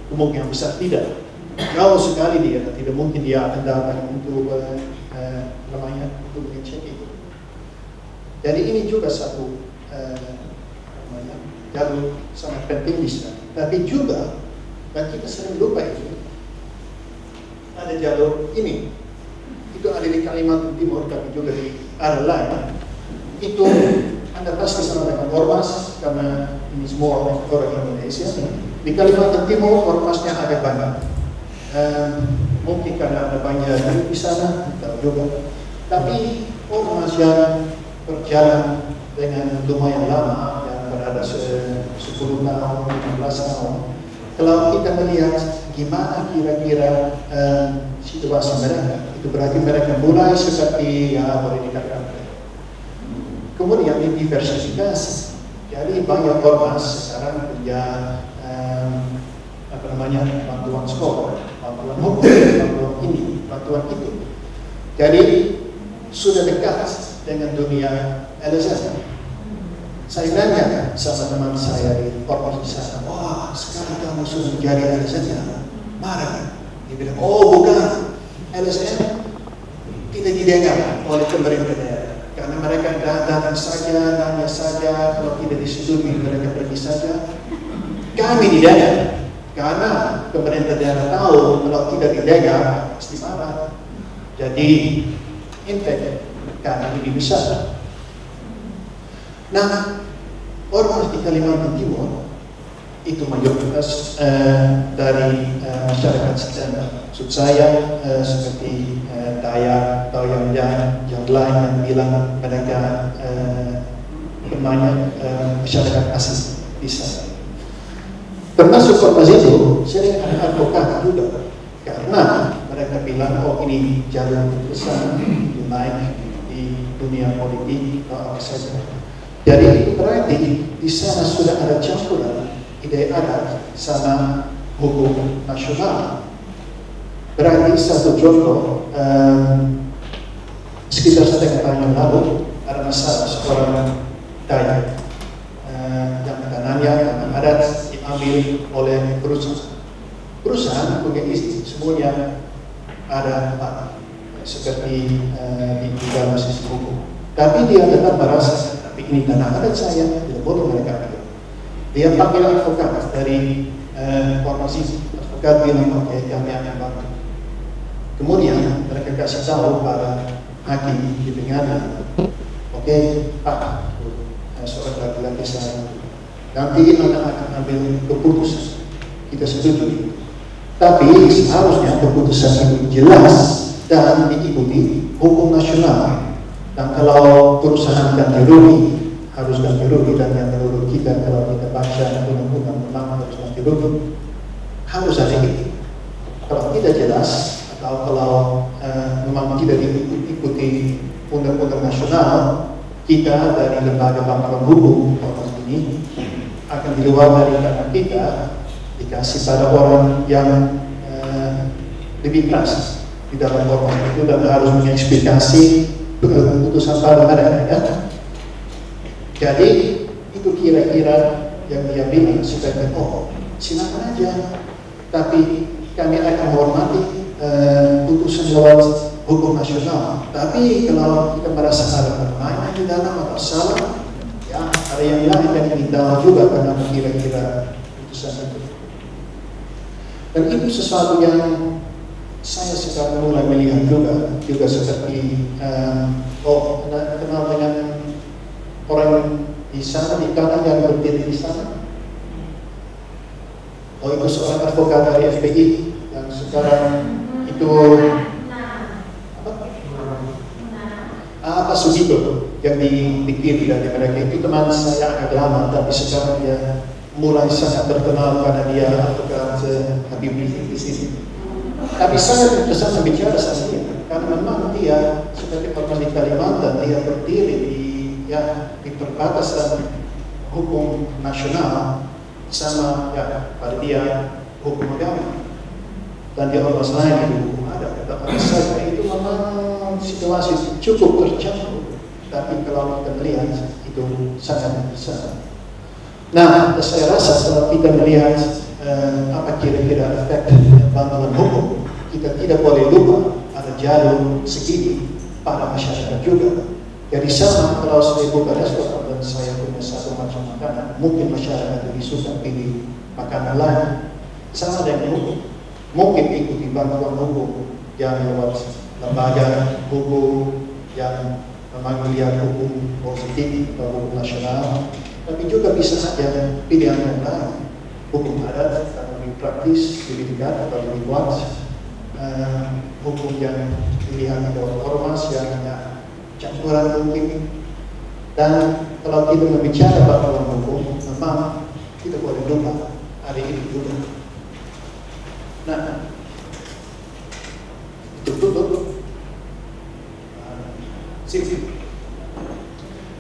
kemungkinan besar tidak. Jauh sekali dia, tidak mungkin dia akan datang untuk untuk mengecek itu. Jadi ini juga satu jalur sangat penting di sana. Tapi juga, dan kita sering lupa itu, ada jalur ini. Itu ada di Kalimantan Timur, tapi juga di arah lain. Itu Anda pasti sama dengan ormas, karena ini semua orang Indonesia. Di Kalimantan Timur ormasnya agak banyak. Mungkin karena ada banyak di sana, tahu juga. Tapi ormas yang berjalan dengan lumayan lama, yang berada 10 tahun, 15 tahun. Kalau kita melihat gimana kira-kira situasi mereka, itu berarti mereka mulai seperti boleh dikatakan. Kemudian didiversifikasi. Jadi banyak ormas sekarang punya bantuan sekolah, bantuan hukum, bantuan ini, bantuan itu. Jadi sudah dekat dengan dunia LSM. Saya nanya sama teman saya di ormas di sana, wah sekarang kamu sudah menjadi LSM ya? Marah. Dia bilang, oh bukan, LSM tidak didengar oleh pemerintah daerah. Karena mereka datang saja, nanya saja, kalau tidak disetujui mereka pergi saja. Kami didengar, karena pemerintah daerah tahu kalau tidak didengar pasti marah. Jadi impact karena ini besar. Nah, ormas di Kalimantan Timur itu mayoritas dari masyarakat setempat. Maksud saya seperti Dayak atau yang lain yang bilang mereka banyak masyarakat asli di sana. Termasuk ormas itu sering ada advokat juga, karena mereka bilang oh ini jalur besar naik di dunia politik atau apa saja. Jadi berarti di sana sudah ada campuran ide adat sama hukum nasional. Berarti satu contoh, sekitar setengah tahun yang lalu ada masalah seorang Dayak yang tanahnya tanah adat diambil oleh perusahaan. Perusahaan punya istri semuanya ada seperti di dalam sistem hukum. Tapi dia tetap merasa tapi ini tanah adat saya, tidak boleh mereka ambil. Dia panggil advokat dari ormas itu. Advokat bilang oke, kami akan bantu. Kemudian mereka kasih tahu pada hakim di pengadilan, oke, Pak, seorang laki-laki saya, nanti akan ambil keputusan, kita setuju. Tapi seharusnya keputusan itu jelas dan diikuti hukum nasional. Dan kalau perusahaan ganti rugi, harus ganti rugi, dan yang menurut kita kalau kita baca undang-undang memang harus ganti rugi, harus ada itu. Kalau tidak jelas atau kalau memang tidak diikuti undang-undang nasional, kita dari lembaga bantuan hukum ormas ini akan di luar dari tangan kita dikasih pada orang yang lebih keras di dalam ormas itu dan harus mengeksplikasi keputusan pada mereka ya. Jadi itu kira-kira yang dia bilang supaya oh silakan aja, tapi kami akan menghormati putusan lewat hukum nasional. Tapi kalau kita merasa ada permainan di dalam atau salah, ya ada yang lain yang kita juga karena kira-kira putusan itu. Dan itu sesuatu yang saya sekarang mulai melihat juga seperti kenal dengan orang di sana di kanan yang berdiri di sana. Oh itu seorang advokat dari FPI yang sekarang itu apa Sugito yang di kiri dari mereka itu teman saya agak lama, tapi sekarang dia mulai sangat terkenal karena dia advokat Habib di sini. Tapi saya terkesan bicara saja karena memang dia sebagai ormas di Kalimantan dia berdiri di perbatasan hukum nasional sama pada dia hukum agama, dan di ormas lain itu hukum adat. Tapi saya itu memang situasi cukup tercampur, tapi kalau kita melihat itu sangat besar. Nah, saya rasa kalau kita melihat apa kira-kira efek bantuan hukum, kita tidak boleh lupa ada jalur segini pada masyarakat juga. Jadi sama kalau saya buka restoran dan saya punya satu macam makanan, mungkin masyarakat lebih suka pilih makanan lain. Sama dengan hukum, mungkin ikuti bantuan hukum yang lewat lembaga hukum yang memang melihat hukum positif atau hukum nasional, tapi juga bisa saja pilihan yang lain, hukum adat karena lebih praktis, lebih dekat atau lebih luas, hukum yang pilihan dari ormas yang campuran mungkin. Dan kalau kita berbicara bantuan hukum, memang kita boleh lupa ada ini juga. Nah, itu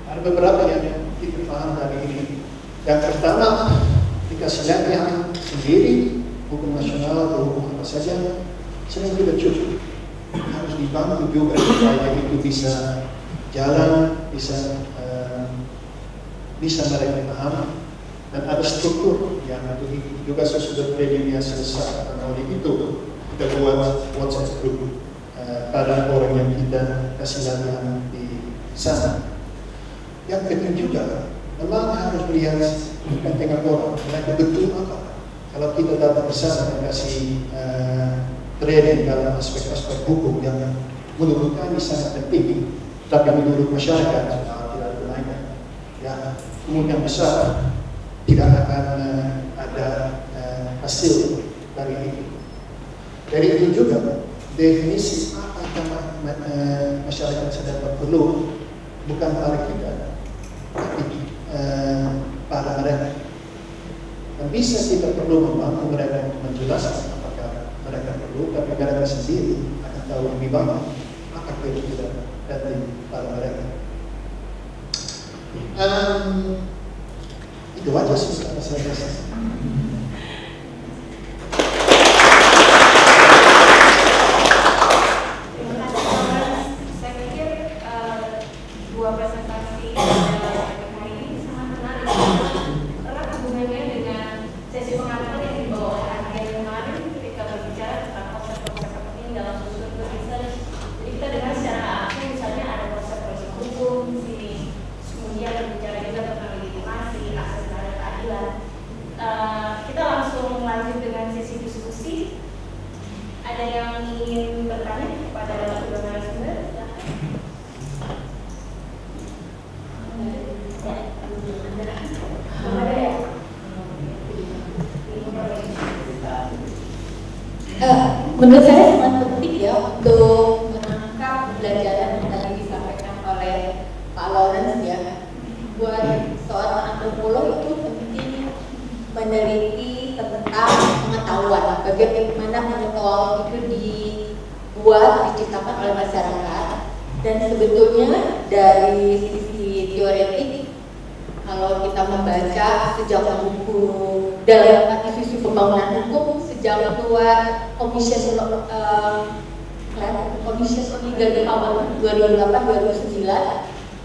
Ada beberapa yang kita paham dari ini. Yang pertama, dikasih lihat yang sendiri, hukum nasional atau hukum apa saja, sering tidak cukup. Harus dibantu juga supaya itu bisa jalan, bisa mereka paham, dan ada struktur yang juga sesudah media selesai. Oleh itu kita buat WhatsApp group pada orang yang kita kasih latihan di sana. Yang penting juga memang harus melihat kepentingan orang, mereka betul apa. Kalau kita datang ke sana dan kasih training dalam aspek-aspek hukum yang menurut kami sangat penting, tapi menurut masyarakat tidak berlainan, ya kemungkinan besar tidak akan ada hasil dari itu. Dari itu juga definisi apa yang masyarakat sedang perlu bukan pada kita, tapi pada mereka. Dan bisa kita perlu membantu mereka menjelaskan apakah mereka perlu, tapi mereka sendiri akan tahu lebih banyak apa yang tidak dari pada mereka. Itu aja sih kalau saya rasa. Menurut saya sangat penting ya untuk menangkap pelajaran yang tadi disampaikan oleh Pak Lawrence ya. Buat seorang antropolog itu penting meneliti tentang pengetahuan, bagaimana pengetahuan itu dibuat, diciptakan oleh masyarakat. Dan sebetulnya dari sisi teoretik, kalau kita membaca sejak buku dalam isu pembangunan hukum, sejak keluar Commission on Legal Empowerment 2008-2009,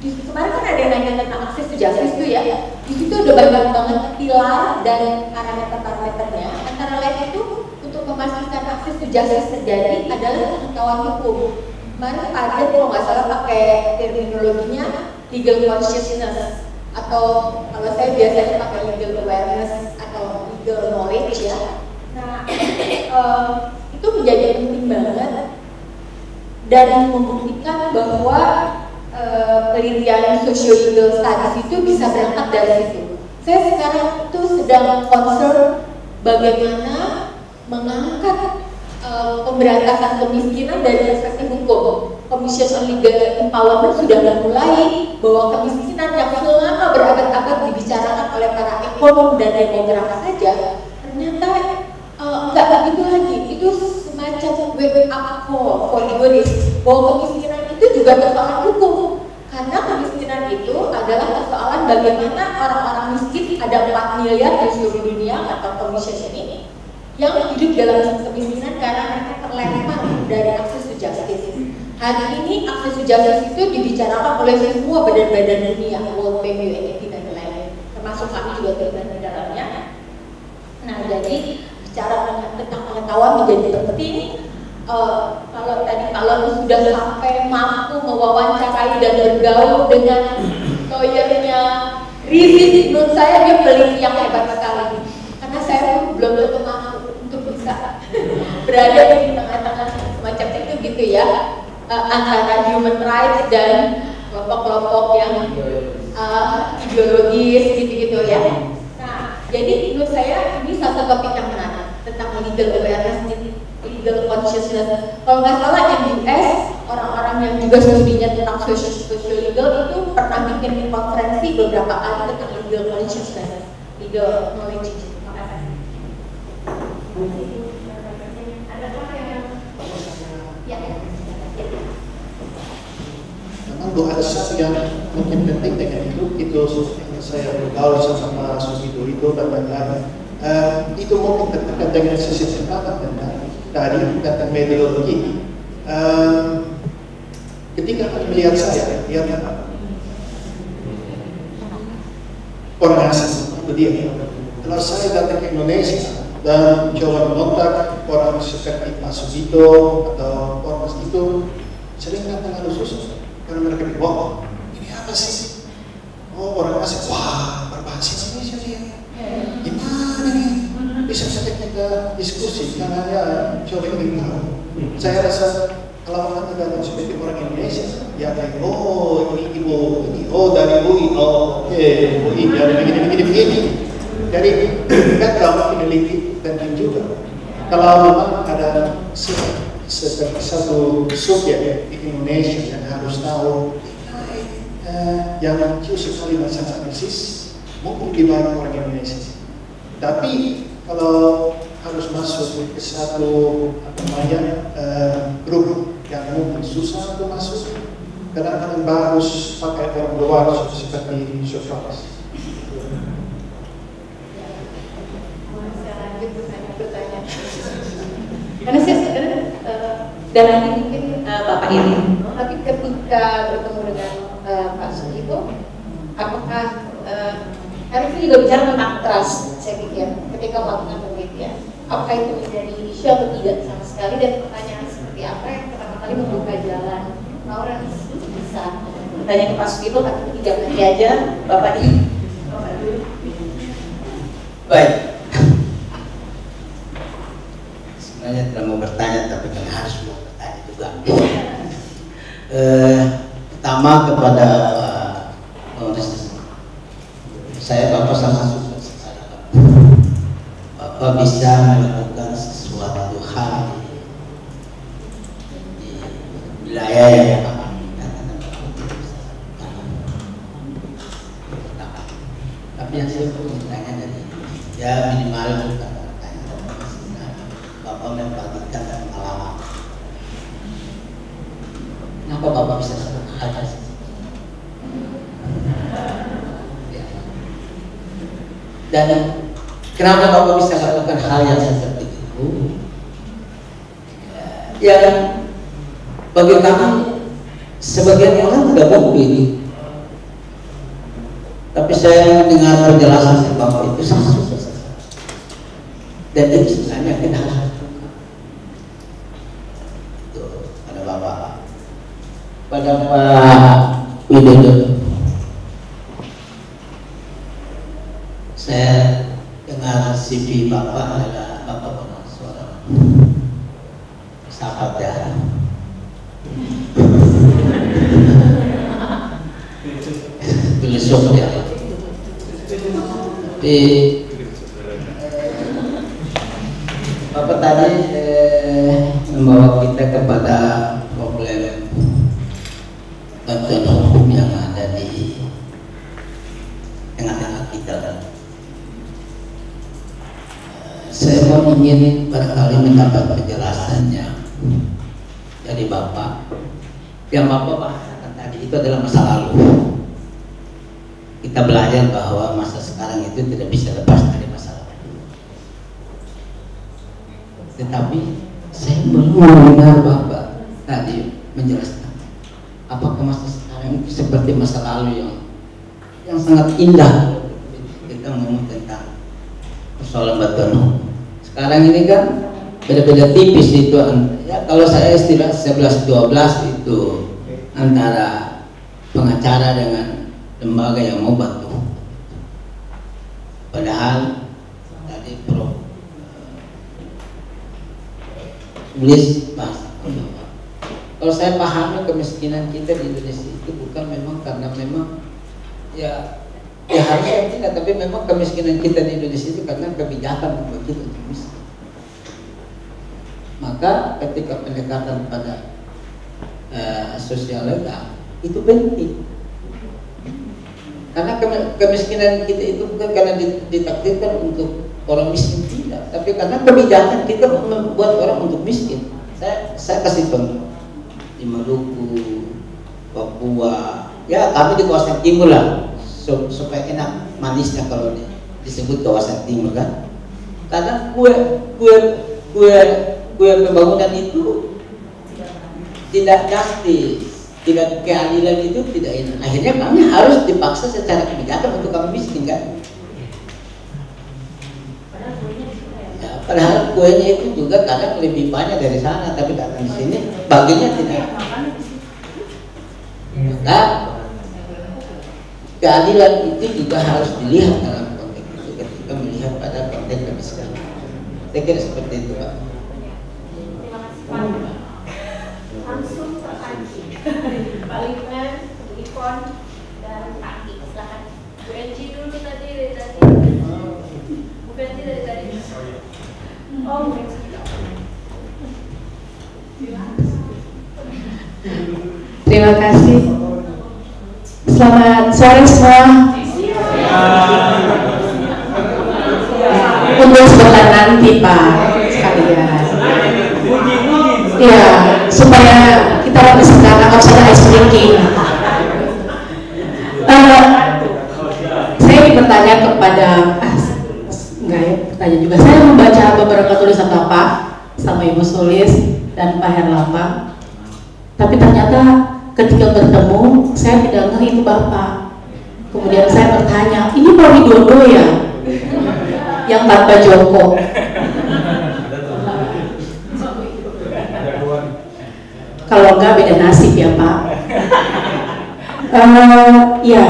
kemarin kan ada yang nanya tentang akses to justice itu ya. Di situ udah banyak banget pilar dan parameter-parameternya. Antara lain itu untuk memastikan akses to justice terjadi adalah pengetahuan hukum. Kemarin ada kalau nggak salah pakai terminologinya legal consciousness, atau kalau saya biasanya pakai legal awareness atau legal knowledge ya. Nah, itu menjadi penting banget dan membuktikan bahwa penelitian socio-legal studies itu bisa berangkat dari situ. Saya sekarang itu sedang concern bagaimana mengangkat pemberantasan kemiskinan dari perspektif hukum. Commission on Legal Empowerment sudah memulai bahwa kemiskinan yang selama berabad-abad dibicarakan oleh para ekonom dan demograf saja, ternyata nggak begitu lagi. Itu semacam wake up call for jurists bahwa kemiskinan itu juga persoalan hukum, karena kemiskinan itu adalah persoalan bagaimana orang-orang miskin, ada 4 miliar di seluruh dunia atau commission ini, yang hidup dalam kemiskinan karena mereka terlempar dari akses to justice. Hari ini akses to justice itu dibicarakan oleh semua badan-badan dunia, World Bank, UNDP dan lain-lain, termasuk kami juga terlibat di dalamnya. Nah, jadi bicara tentang pengetahuan menjadi penting. Kalau tadi sudah sampai mampu mewawancarai dan bergaul dengan lawyernya Rizik, menurut saya dia peneliti yang hebat sekali. Karena saya pun belum tentu mampu untuk bisa berada di tengah-tengah semacam itu gitu ya, antara human rights dan kelompok-kelompok yang ideologis gitu-gitu ya. Nah, jadi menurut saya ini satu topik yang menarik tentang legal awareness, legal consciousness. Kalau nggak salah yang di US, orang-orang yang juga studinya tentang social legal itu pernah bikin konferensi beberapa kali tentang legal consciousness, legal knowledge. Memang untuk ada sesuatu yang mungkin penting dengan itu yang saya bergaul sama Susito itu dan lain-lain. Itu mungkin terkait dengan sisi pertama dari data metodologi. Ketika melihat saya, lihat orang asing itu dia. Kalau saya datang ke Indonesia dan coba mengontak orang seperti Pak Susito atau orang itu, sering datang lalu susah karena mereka bilang, wah ini apa sih? Oh orang asing, wah berbahasa Indonesia dia. Gimana nih? Bisa kita diskusi karena ya coba ingin tahu. Saya rasa kalau anda datang seperti orang Indonesia, ya kayak oh ini ibu, ini oh dari UI, oh oke, UI dari begini. Jadi background peneliti penting juga. Kalau memang ada satu subjek di Indonesia yang harus tahu yang khusus sekali bahasa analisis, mungkin dibagi orang Indonesia. Tapi kalau harus masuk ke satu grup yang mungkin susah untuk masuk, kadang-kadang harus pakai orang luar seperti Socrates. Karena saya dan nanti mungkin Bapak ini, tapi ketika bertemu dengan Pak Susito, apakah harus juga bicara tentang trust, saya pikir, ketika melakukan penelitian, apakah itu menjadi isu atau tidak sama sekali, dan pertanyaan seperti apa yang pertama kali membuka jalan orang bisa bertanya ke Pak Susito, tapi tidak nanti aja Bapak ini. Baik. Sebenarnya tidak mau bertanya, tapi kan harus mau bertanya juga. Pertama kepada saya Bapak sangat suka sekali. Bapak bisa melakukan sesuatu hal di wilayah yang Bapak katakan. Tapi yang saya mau bertanya dari ya minimal Bapak membagikan pengalaman. Kenapa Bapak bisa melakukan hal tersebut? Dan kenapa Bapak bisa melakukan hal yang seperti itu? Yang bagi kami sebagian orang tidak mungkin. Tapi saya mendengar penjelasan dari Bapak itu sangat sukses. Dan itu sebenarnya kita harus lakukan. Itu pada Bapak, pada Pak Widodo. Saya dengar CV Bapak adalah Bapak seorang sahabat ya. Filosof ya. Tapi Bapak tadi membawa kita kepada problem bantuan hukum yang ada di tengah-tengah kita. Saya mau ingin barangkali mendapat penjelasannya dari Bapak. Yang Bapak bahasakan tadi itu adalah masa lalu. Kita belajar bahwa masa sekarang itu tidak bisa lepas dari masa lalu. Tetapi saya belum mendengar Bapak tadi menjelaskan apakah masa sekarang itu seperti masa lalu yang sangat indah. Kita ngomong tentang persoalan bantuan hukum. Sekarang ini kan beda-beda tipis itu ya, kalau saya istilah 11-12 itu antara pengacara dengan lembaga yang mau bantu. Padahal tadi Prof tulis bahasa. Kalau saya pahami kemiskinan kita di Indonesia itu bukan memang karena memang ya harusnya tidak, tapi memang kemiskinan kita di Indonesia itu karena kebijakan membuat kita miskin. Maka ketika pendekatan pada sosial legal itu penting, karena kemiskinan kita itu bukan karena ditakdirkan untuk orang miskin, tidak, tapi karena kebijakan kita membuat orang untuk miskin. Saya kasih contoh di Maluku, Papua, ya kami di kawasan timur lah, supaya enak manisnya kalau disebut kawasan timur kan. Karena kue pembangunan itu tidak justice, tidak keadilan, itu tidak enak. Akhirnya kami harus dipaksa secara kebijakan untuk kami miskin kan. Ya, padahal kuenya itu juga kadang lebih banyak dari sana, tapi datang di sini baginya tidak. Maka keadilan itu juga harus dilihat dalam konteks itu ketika melihat pada konteks kemiskinan. Saya kira seperti itu, Pak. Terima kasih, Pak. Langsung ke Panji, Pak Lukman, Bu Ipon, dan Pak Andi. Silakan. Bu Enji dulu tadi dari tadi. Bu Enji dari tadi. Oh, Bu Enji. Terima kasih. Selamat sore semua. Untuk sebentar nanti Pak sekalian. Ya, supaya kita bisa menangkap saja ice breaking. Saya ingin bertanya kepada, enggak ya, bertanya juga. Saya membaca beberapa tulisan Bapak sama Ibu Sulis dan Pak Herlambang. Tapi ternyata ketika bertemu, saya tidak ngeh itu Bapak. Kemudian saya bertanya, ini Pak Widodo ya? Yang tanpa Joko. Kalau enggak beda nasib ya Pak. Ya.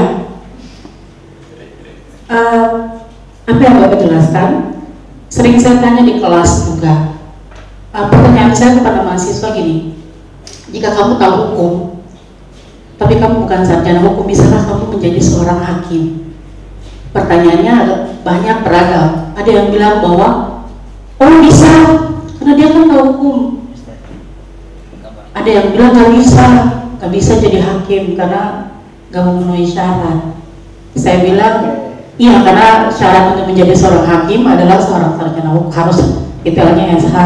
Apa yang Bapak jelaskan, sering saya tanya di kelas juga. Pertanyaan saya kepada mahasiswa gini, jika kamu tahu hukum, tapi kamu bukan sarjana hukum, bisakah kamu menjadi seorang hakim? Pertanyaannya ada banyak beragam. Ada yang bilang bahwa oh bisa, karena dia kan tahu hukum. Ada yang bilang nggak bisa jadi hakim karena nggak memenuhi syarat. Saya bilang iya, karena syarat untuk menjadi seorang hakim adalah seorang sarjana hukum, harus titelnya SH.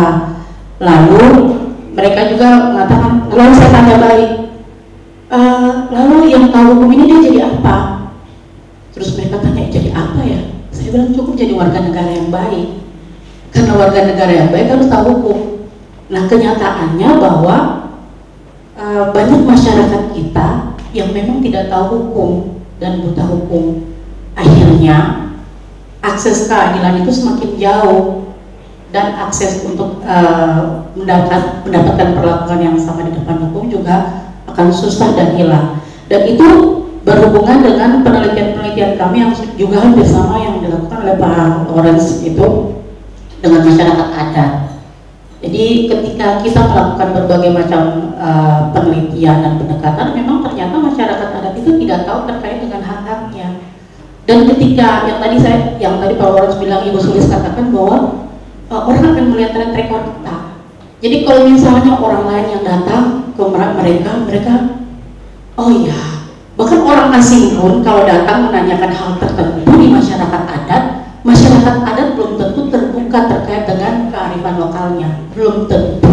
Lalu mereka juga mengatakan, lalu saya tanya balik, lalu yang tahu hukum ini dia jadi apa? Terus mereka tanya, jadi apa ya? Saya bilang cukup jadi warga negara yang baik, karena warga negara yang baik harus tahu hukum. Nah kenyataannya bahwa banyak masyarakat kita yang memang tidak tahu hukum dan buta hukum. Akhirnya akses keadilan itu semakin jauh, dan akses untuk mendapatkan perlakuan yang sama di depan hukum juga akan susah dan hilang. Dan itu berhubungan dengan penelitian-penelitian kami yang juga hampir sama yang dilakukan oleh Pak Lawrence itu dengan masyarakat adat. Jadi ketika kita melakukan berbagai macam penelitian dan pendekatan, memang ternyata masyarakat adat itu tidak tahu terkait dengan hak-haknya. Dan ketika yang tadi Pak Lawrence bilang, Ibu Sulis katakan bahwa orang akan melihat track record kita. Jadi kalau misalnya orang lain yang datang ke mereka, oh iya, bahkan orang asing pun kalau datang menanyakan hal tertentu di masyarakat adat belum tentu terbuka terkait dengan kearifan lokalnya, belum tentu.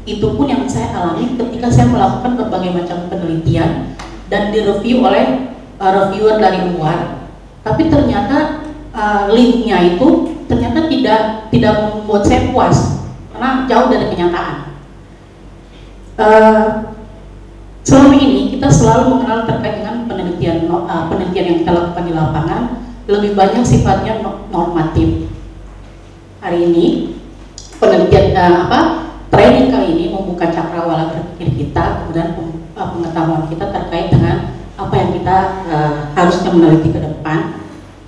Itu pun yang saya alami ketika saya melakukan berbagai macam penelitian dan direview oleh reviewer dari luar. Tapi ternyata linknya itu ternyata tidak membuat saya puas karena jauh dari kenyataan. Selama ini kita selalu mengenal terkait dengan penelitian yang kita lakukan di lapangan lebih banyak sifatnya normatif. Hari ini penelitian training kali ini membuka cakrawala berpikir kita, kemudian pengetahuan kita terkait dengan apa yang kita harusnya meneliti ke depan,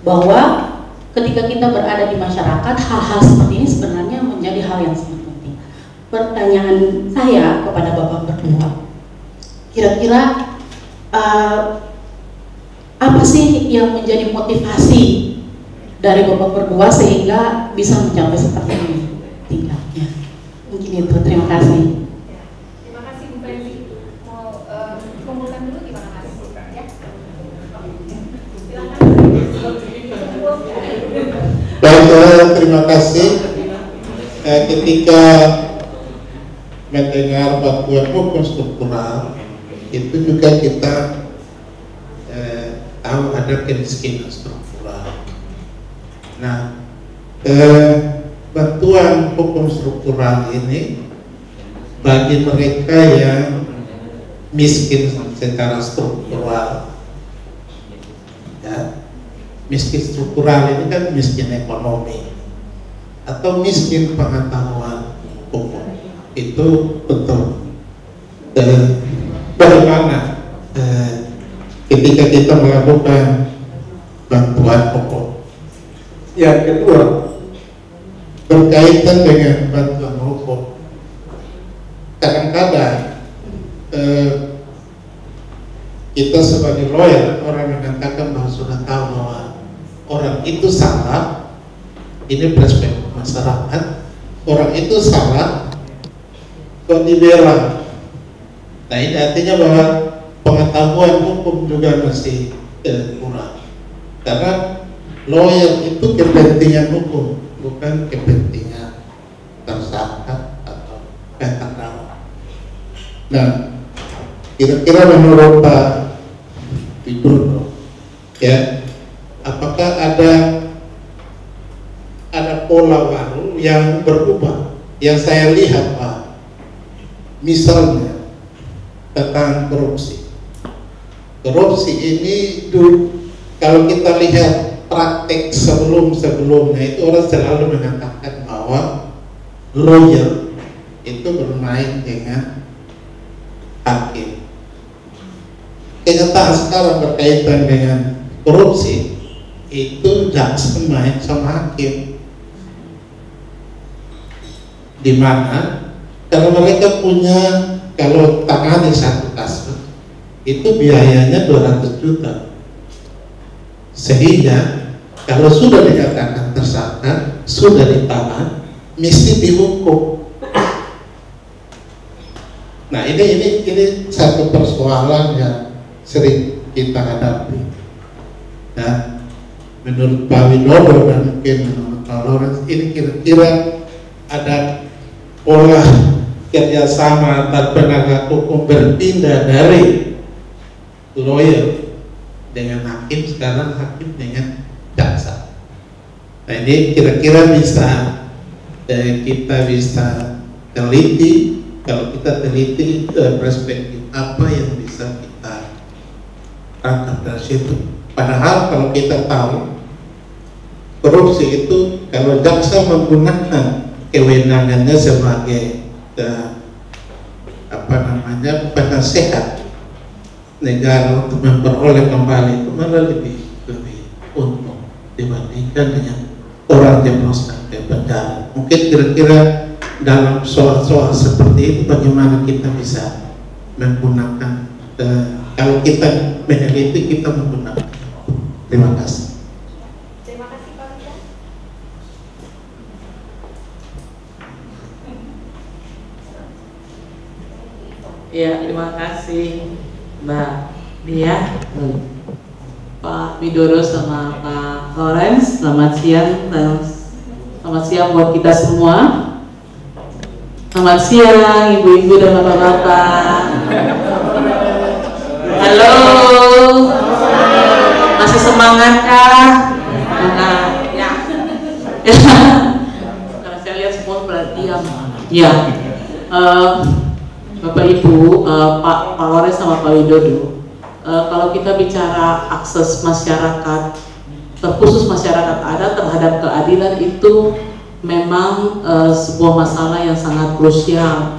bahwa ketika kita berada di masyarakat, hal-hal seperti ini sebenarnya menjadi hal yang sangat penting. Pertanyaan saya kepada Bapak berdua, kira-kira apa sih yang menjadi motivasi dari Bapak berdua sehingga bisa mencapai seperti ini tingkatnya? Mungkin itu, terima kasih. Terima kasih Bu Penzi. Mau kumpulkan dulu gimana Mas? Ya. Silakan. Baik, terima kasih. Ketika mendengar bantuan hukum struktural, itu juga kita tahu ada kemiskinan struktural. Nah, bantuan hukum struktural ini bagi mereka yang miskin secara struktural, ya, miskin struktural ini kan miskin ekonomi atau miskin pengetahuan hukum, itu betul. Bagaimana ketika kita melakukan bantuan hukum? Yang kedua, berkaitan dengan bantuan hukum, kadang-kadang kita sebagai lawyer, orang mengatakan bahwa sudah tahu bahwa orang itu salah. Ini perspektif masyarakat, orang itu salah kok dibela. Nah, ini artinya bahwa pengetahuan hukum juga masih kurang, karena lawyer itu kepentingan hukum, bukan kepentingan tersangka atau terdakwa. Nah, kira-kira menurut Pak Widodo, ya, apakah ada pola baru yang berubah? Yang saya lihat, Pak, misalnya tentang korupsi. Korupsi ini kalau kita lihat praktek sebelumnya itu orang selalu mengatakan bahwa lawyer itu bermain dengan hakim. Kenyataan sekarang berkaitan dengan korupsi itu jaksa main sama hakim, di mana kalau mereka punya, kalau tangani satu kasus itu biayanya 200 juta, sehingga kalau sudah dikatakan tersangka, sudah ditahan, mesti dihukum. Nah, ini satu persoalan yang sering kita hadapi. Nah, menurut Pak Widodo dan mungkin menurut Pak Lawrence, ini kira-kira ada pola kerjasama antar penegak hukum berpindah dari lawyer dengan hakim, sekarang hakim dengan jaksa. Nah, ini kira-kira bisa kita bisa teliti. Kalau kita teliti perspektif apa yang bisa kita angkat dari situ. Padahal kalau kita tahu korupsi itu, kalau jaksa menggunakan kewenangannya sebagai penasehat negara untuk memperoleh kembali, itu malah lebih untung dibandingkan dengan orang jebloskan ke penjara. Mungkin kira-kira dalam soal-soal seperti itu bagaimana kita bisa menggunakan, kalau kita meneliti, kita menggunakan. Terima kasih. Terima kasih, Pak Wida. Ya, terima kasih Mbak Dia, Pak Widodo sama Pak Lawrence. Selamat siang dan selamat siang buat kita semua. Selamat siang ibu-ibu dan bapak-bapak. Halo, masih semangat kah? Semangat ya. Karena saya lihat semua berdiam. Ya, Bapak Ibu, Pak Lawrence sama Pak Widodo, kalau kita bicara akses masyarakat, terkhusus masyarakat adat terhadap keadilan, itu memang sebuah masalah yang sangat krusial.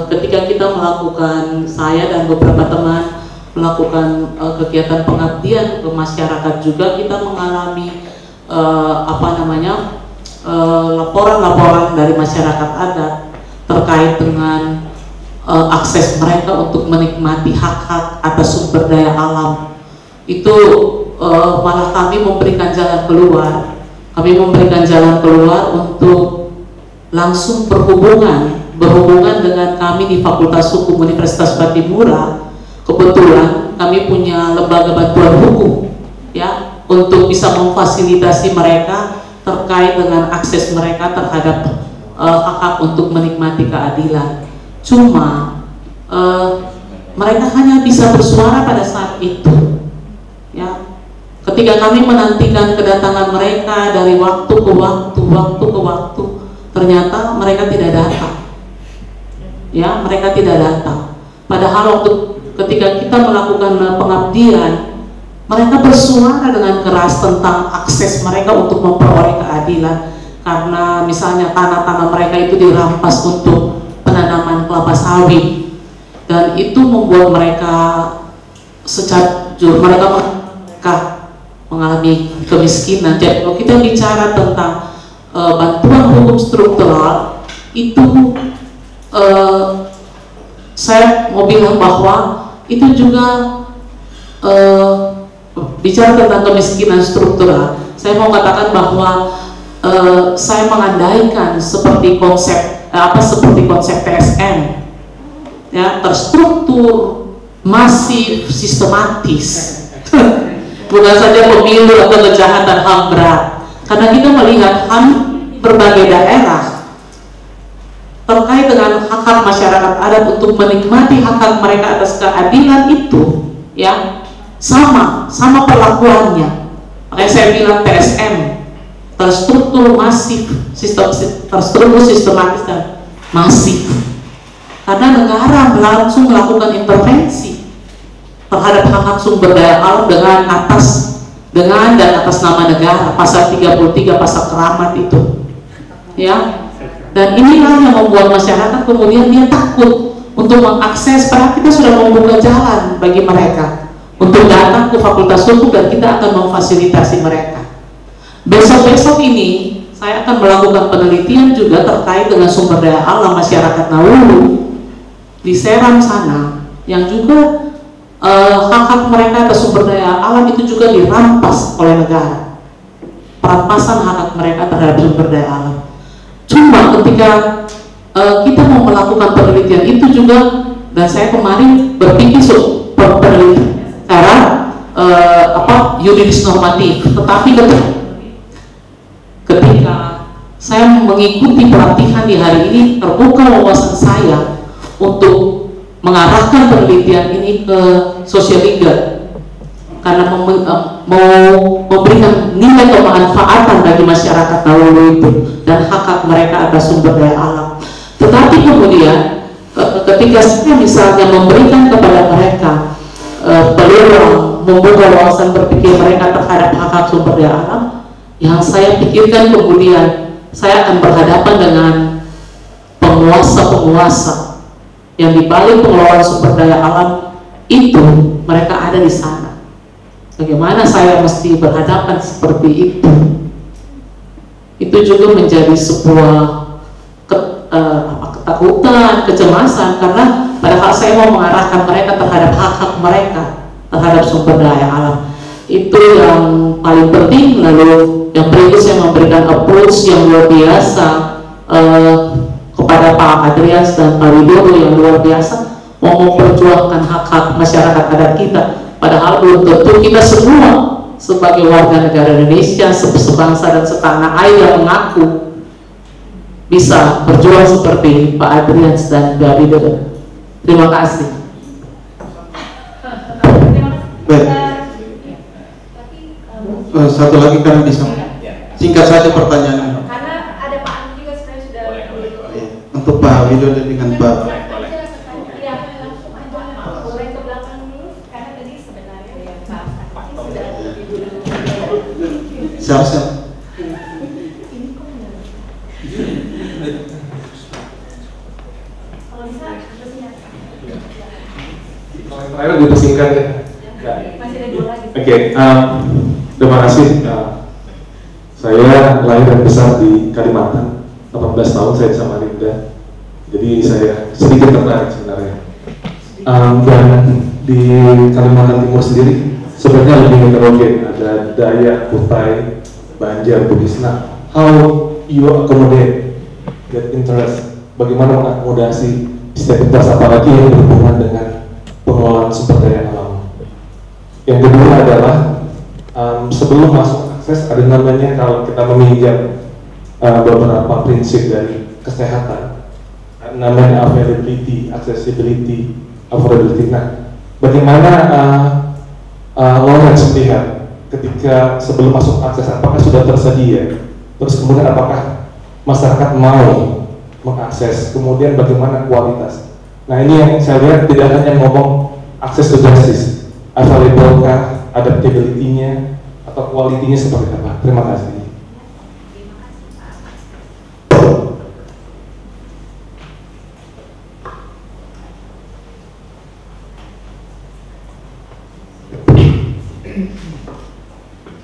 Ketika kita melakukan, saya dan beberapa teman melakukan kegiatan pengabdian ke masyarakat juga, kita mengalami laporan-laporan dari masyarakat adat terkait dengan akses mereka untuk menikmati hak-hak atas sumber daya alam. Itu malah kami memberikan jalan keluar. Kami memberikan jalan keluar untuk langsung berhubungan dengan kami di Fakultas Hukum Universitas Patimura. Kebetulan kami punya lembaga bantuan hukum, ya, untuk bisa memfasilitasi mereka terkait dengan akses mereka terhadap hak-hak untuk menikmati keadilan. Cuma mereka hanya bisa bersuara pada saat itu. Ya, ketika kami menantikan kedatangan mereka dari waktu ke waktu, ternyata mereka tidak datang. Ya, mereka tidak datang. Padahal waktu ketika kita melakukan pengabdian, mereka bersuara dengan keras tentang akses mereka untuk memperoleh keadilan, karena misalnya tanah-tanah mereka itu dirampas untuk penanaman kelapa sawit, dan itu membuat mereka mereka mengalami kemiskinan. Jadi kalau kita bicara tentang bantuan hukum struktural itu, saya mau bilang bahwa itu juga bicara tentang kemiskinan struktural. Saya mau katakan bahwa saya mengandaikan seperti konsep TSN, ya, terstruktur, masif, sistematis. Bukan saja pemilu atau kejahatan HAM berat, karena kita melihat HAM berbagai daerah terkait dengan hak-hak masyarakat adat untuk menikmati hak-hak mereka atas keadilan itu, ya, sama perlakuannya. Makanya saya bilang TSM, terstruktur, masif, terstruktur, sistematis dan masif, karena negara langsung melakukan intervensi terhadap hak-hak sumber daya alam dengan dan atas nama negara, pasal 33 pasal keramat itu, ya. Dan inilah yang membuat masyarakat kemudian dia takut untuk mengakses, padahal kita sudah membuka jalan bagi mereka untuk datang ke Fakultas Hukum dan kita akan memfasilitasi mereka. Besok-besok ini saya akan melakukan penelitian juga terkait dengan sumber daya alam masyarakat Nauru di Seram sana, yang juga hak-hak mereka atas sumber daya alam itu juga dirampas oleh negara. Perampasan hak-hak mereka terhadap sumber daya alam. Cuma ketika kita mau melakukan penelitian itu juga, dan saya kemarin berpikir penelitian secara yuridis normatif, tetapi ketika saya mengikuti pelatihan di hari ini, terbuka wawasan saya untuk mengarahkan penelitian ini ke sosial legal, karena mau memberikan nilai kemanfaatan bagi masyarakat Nauru itu dan hak-hak mereka atas sumber daya alam. Tetapi kemudian ketika saya misalnya memberikan kepada mereka peluang membuka wawasan berpikir mereka terhadap hak-hak sumber daya alam, yang saya pikirkan kemudian saya akan berhadapan dengan penguasa-penguasa yang di balik pengelolaan sumber daya alam itu, mereka ada di sana. Bagaimana saya mesti berhadapan seperti itu? Itu juga menjadi sebuah ketakutan, kecemasan, karena padahal saya mau mengarahkan mereka terhadap hak-hak mereka terhadap sumber daya alam. Itu yang paling penting. Lalu yang berikut saya memberikan approach yang luar biasa kepada Pak Adrians dan Pak Widodo yang luar biasa, mau memperjuangkan hak-hak masyarakat adat kita, padahal belum tentu kita semua sebagai warga negara Indonesia sebangsa dan setanah air yang mengaku bisa berjuang seperti Pak Adrians dan Pak Widodo. Terima kasih. Baik. Satu lagi kan bisa singkat saja pertanyaannya. Untuk Pak Widodo dengan Pak. Siap. Terakhir lebih singkat ya. Oke, terima kasih. Saya lahir dan besar di Kalimantan, 18 tahun saya di Samarinda. Jadi saya sedikit tertarik sebenarnya. Dan di Kalimantan Timur sendiri sebenarnya lebih heterogen, ada Dayak, Kutai, Banjar, Bugis. Nah, how you accommodate that interest? Bagaimana mengakomodasi disabilitas apalagi yang berhubungan dengan pengelolaan sumber daya alam? Yang kedua adalah sebelum masuk akses ada namanya, kalau kita meminjam beberapa prinsip dari kesehatan, namanya availability, accessibility, affordability. Nah, bagaimana Lawrence melihat ketika sebelum masuk akses, apakah sudah tersedia? Terus kemudian apakah masyarakat mau mengakses? Kemudian bagaimana kualitas? Nah, ini yang saya lihat tidak hanya ngomong akses to justice, available kah, adaptability-nya, atau quality-nya seperti apa? Terima kasih.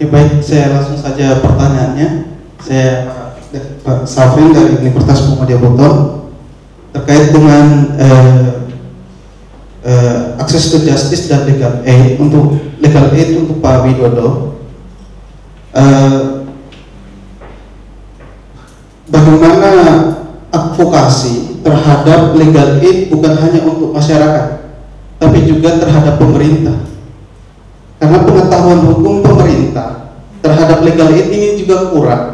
Oke, baik, saya langsung saja pertanyaannya. Saya Pak Safrin dari Universitas Muhammadiyah Buton terkait dengan akses to justice dan legal aid untuk Pak Widodo. Bagaimana advokasi terhadap legal aid bukan hanya untuk masyarakat, tapi juga terhadap pemerintah? Karena pengetahuan hukum pemerintah terhadap legal aid ini juga kurang,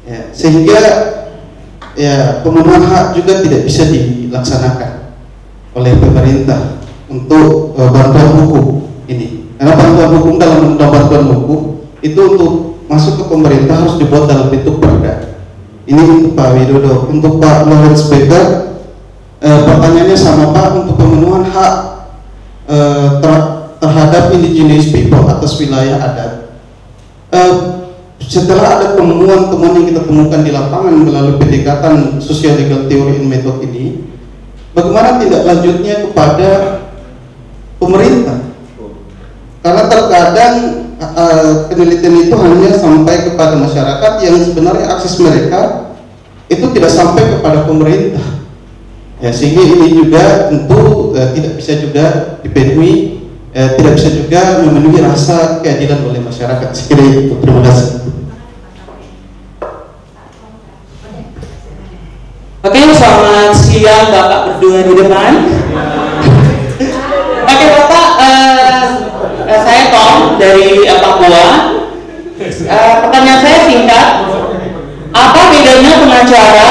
ya, sehingga ya pemenuhan hak juga tidak bisa dilaksanakan oleh pemerintah untuk bantuan hukum ini. Karena bantuan hukum dalam bantuan hukum itu untuk masuk ke pemerintah harus dibuat dalam bentuk perda. Ini untuk Pak Widodo. Untuk Pak Lawrence Becker, pertanyaannya sama Pak, untuk pemenuhan hak terhadap indigenous people atas wilayah adat. Setelah ada temuan-temuan yang kita temukan di lapangan melalui pendekatan social legal theory and method ini, bagaimana tindak lanjutnya kepada pemerintah? Karena terkadang penelitian itu hanya sampai kepada masyarakat yang sebenarnya akses mereka itu tidak sampai kepada pemerintah. Ya, sehingga ini juga tentu tidak bisa juga dipenuhi. Tidak bisa juga memenuhi rasa keadilan oleh masyarakat. Sekira itu. Terima kasih. Oke, selamat siang Bapak berdua di depan. Oke Bapak, saya Tom dari Papua. Pertanyaan saya singkat. Apa bedanya pengacara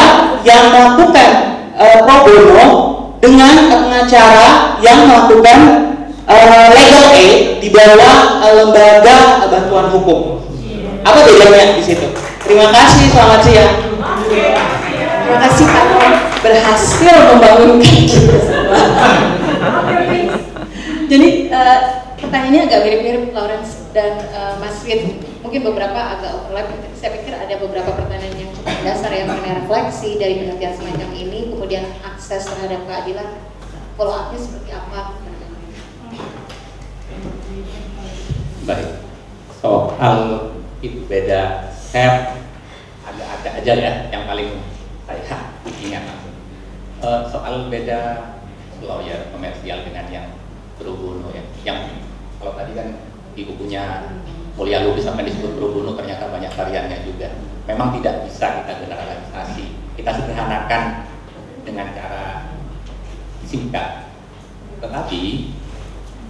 yang melakukan pro bono dengan pengacara yang melakukan legal aid di bawah lembaga bantuan hukum? Apa bedanya di situ? Terima kasih, selamat siang. Terima kasih Pak Tom, berhasil membangun Jadi pertanyaannya agak mirip-mirip Lawrence dan Mas Wid. Mungkin beberapa agak overlap. Saya pikir ada beberapa pertanyaan yang cukup dasar yang mengenai refleksi dari penelitian semacam ini, kemudian akses terhadap keadilan, follow up-nya seperti apa? Baik, soal itu beda, saya ada aja ya yang paling saya ingat langsung. Soal beda lawyer komersial dengan yang pro bono ya, yang kalau tadi kan di bukunya Mulia Lubis sampai disebut pro bono, ternyata banyak variannya juga. Memang tidak bisa kita generalisasi, kita sederhanakan dengan cara singkat. Tetapi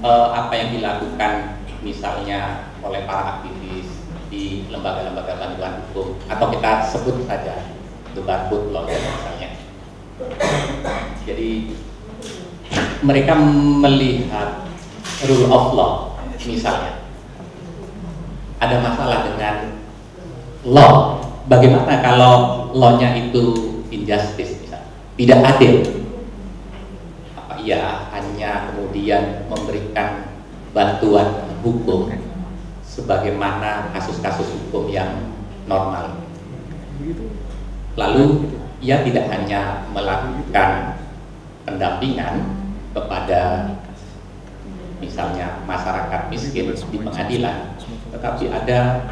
apa yang dilakukan misalnya oleh para aktivis di lembaga-lembaga bantuan hukum, atau kita sebut saja the barbut lawyer misalnya. Jadi mereka melihat rule of law, misalnya ada masalah dengan law, bagaimana kalau law-nya itu injustice, misalnya tidak adil. Apa iya hanya kemudian memberikan bantuan hukum sebagaimana kasus-kasus hukum yang normal, lalu ia tidak hanya melakukan pendampingan kepada misalnya masyarakat miskin di pengadilan, tetapi ada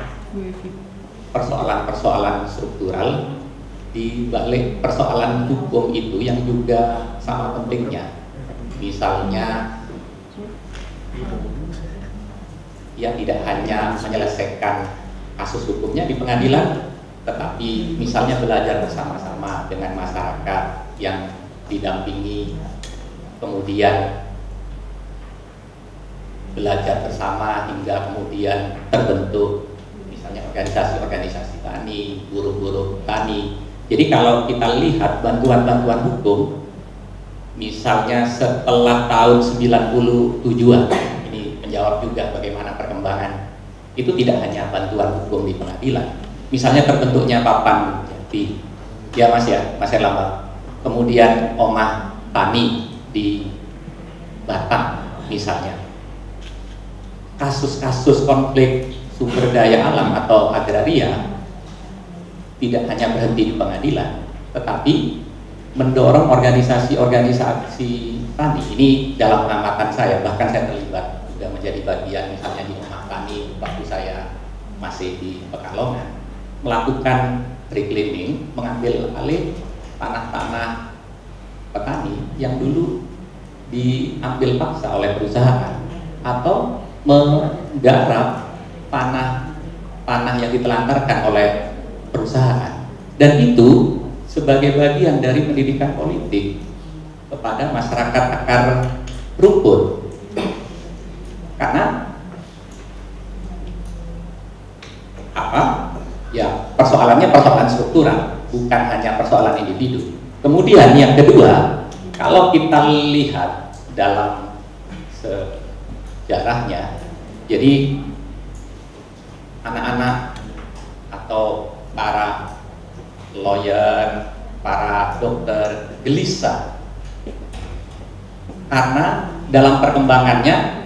persoalan-persoalan struktural di balik persoalan hukum itu yang juga sama pentingnya. Misalnya ia tidak hanya menyelesaikan kasus hukumnya di pengadilan, tetapi misalnya belajar bersama-sama dengan masyarakat yang didampingi, kemudian belajar bersama hingga kemudian terbentuk misalnya organisasi-organisasi tani, buruh-buruh tani. Jadi kalau kita lihat bantuan-bantuan hukum Misalnya setelah tahun 97-an, ini menjawab juga bagaimana perkembangan. Itu tidak hanya bantuan hukum di pengadilan. Misalnya terbentuknya Papan Jati, ya Mas ya, Mas Erlambang. Kemudian Omah Tani di Batam misalnya. Kasus-kasus konflik sumber daya alam atau agraria tidak hanya berhenti di pengadilan, tetapi mendorong organisasi-organisasi tani. Ini dalam pengamatan saya, bahkan saya terlibat sudah menjadi bagian misalnya di Omah Tani waktu saya masih di Pekalongan, melakukan reclaiming, mengambil alih tanah-tanah petani yang dulu diambil paksa oleh perusahaan, atau menggarap tanah yang ditelantarkan oleh perusahaan. Dan itu sebagai bagian dari pendidikan politik kepada masyarakat akar rumput. Karena apa? Ya, persoalannya persoalan struktural, bukan hanya persoalan individu. Kemudian yang kedua, kalau kita lihat dalam sejarahnya, jadi anak-anak atau para lawyer, para dokter gelisah karena dalam perkembangannya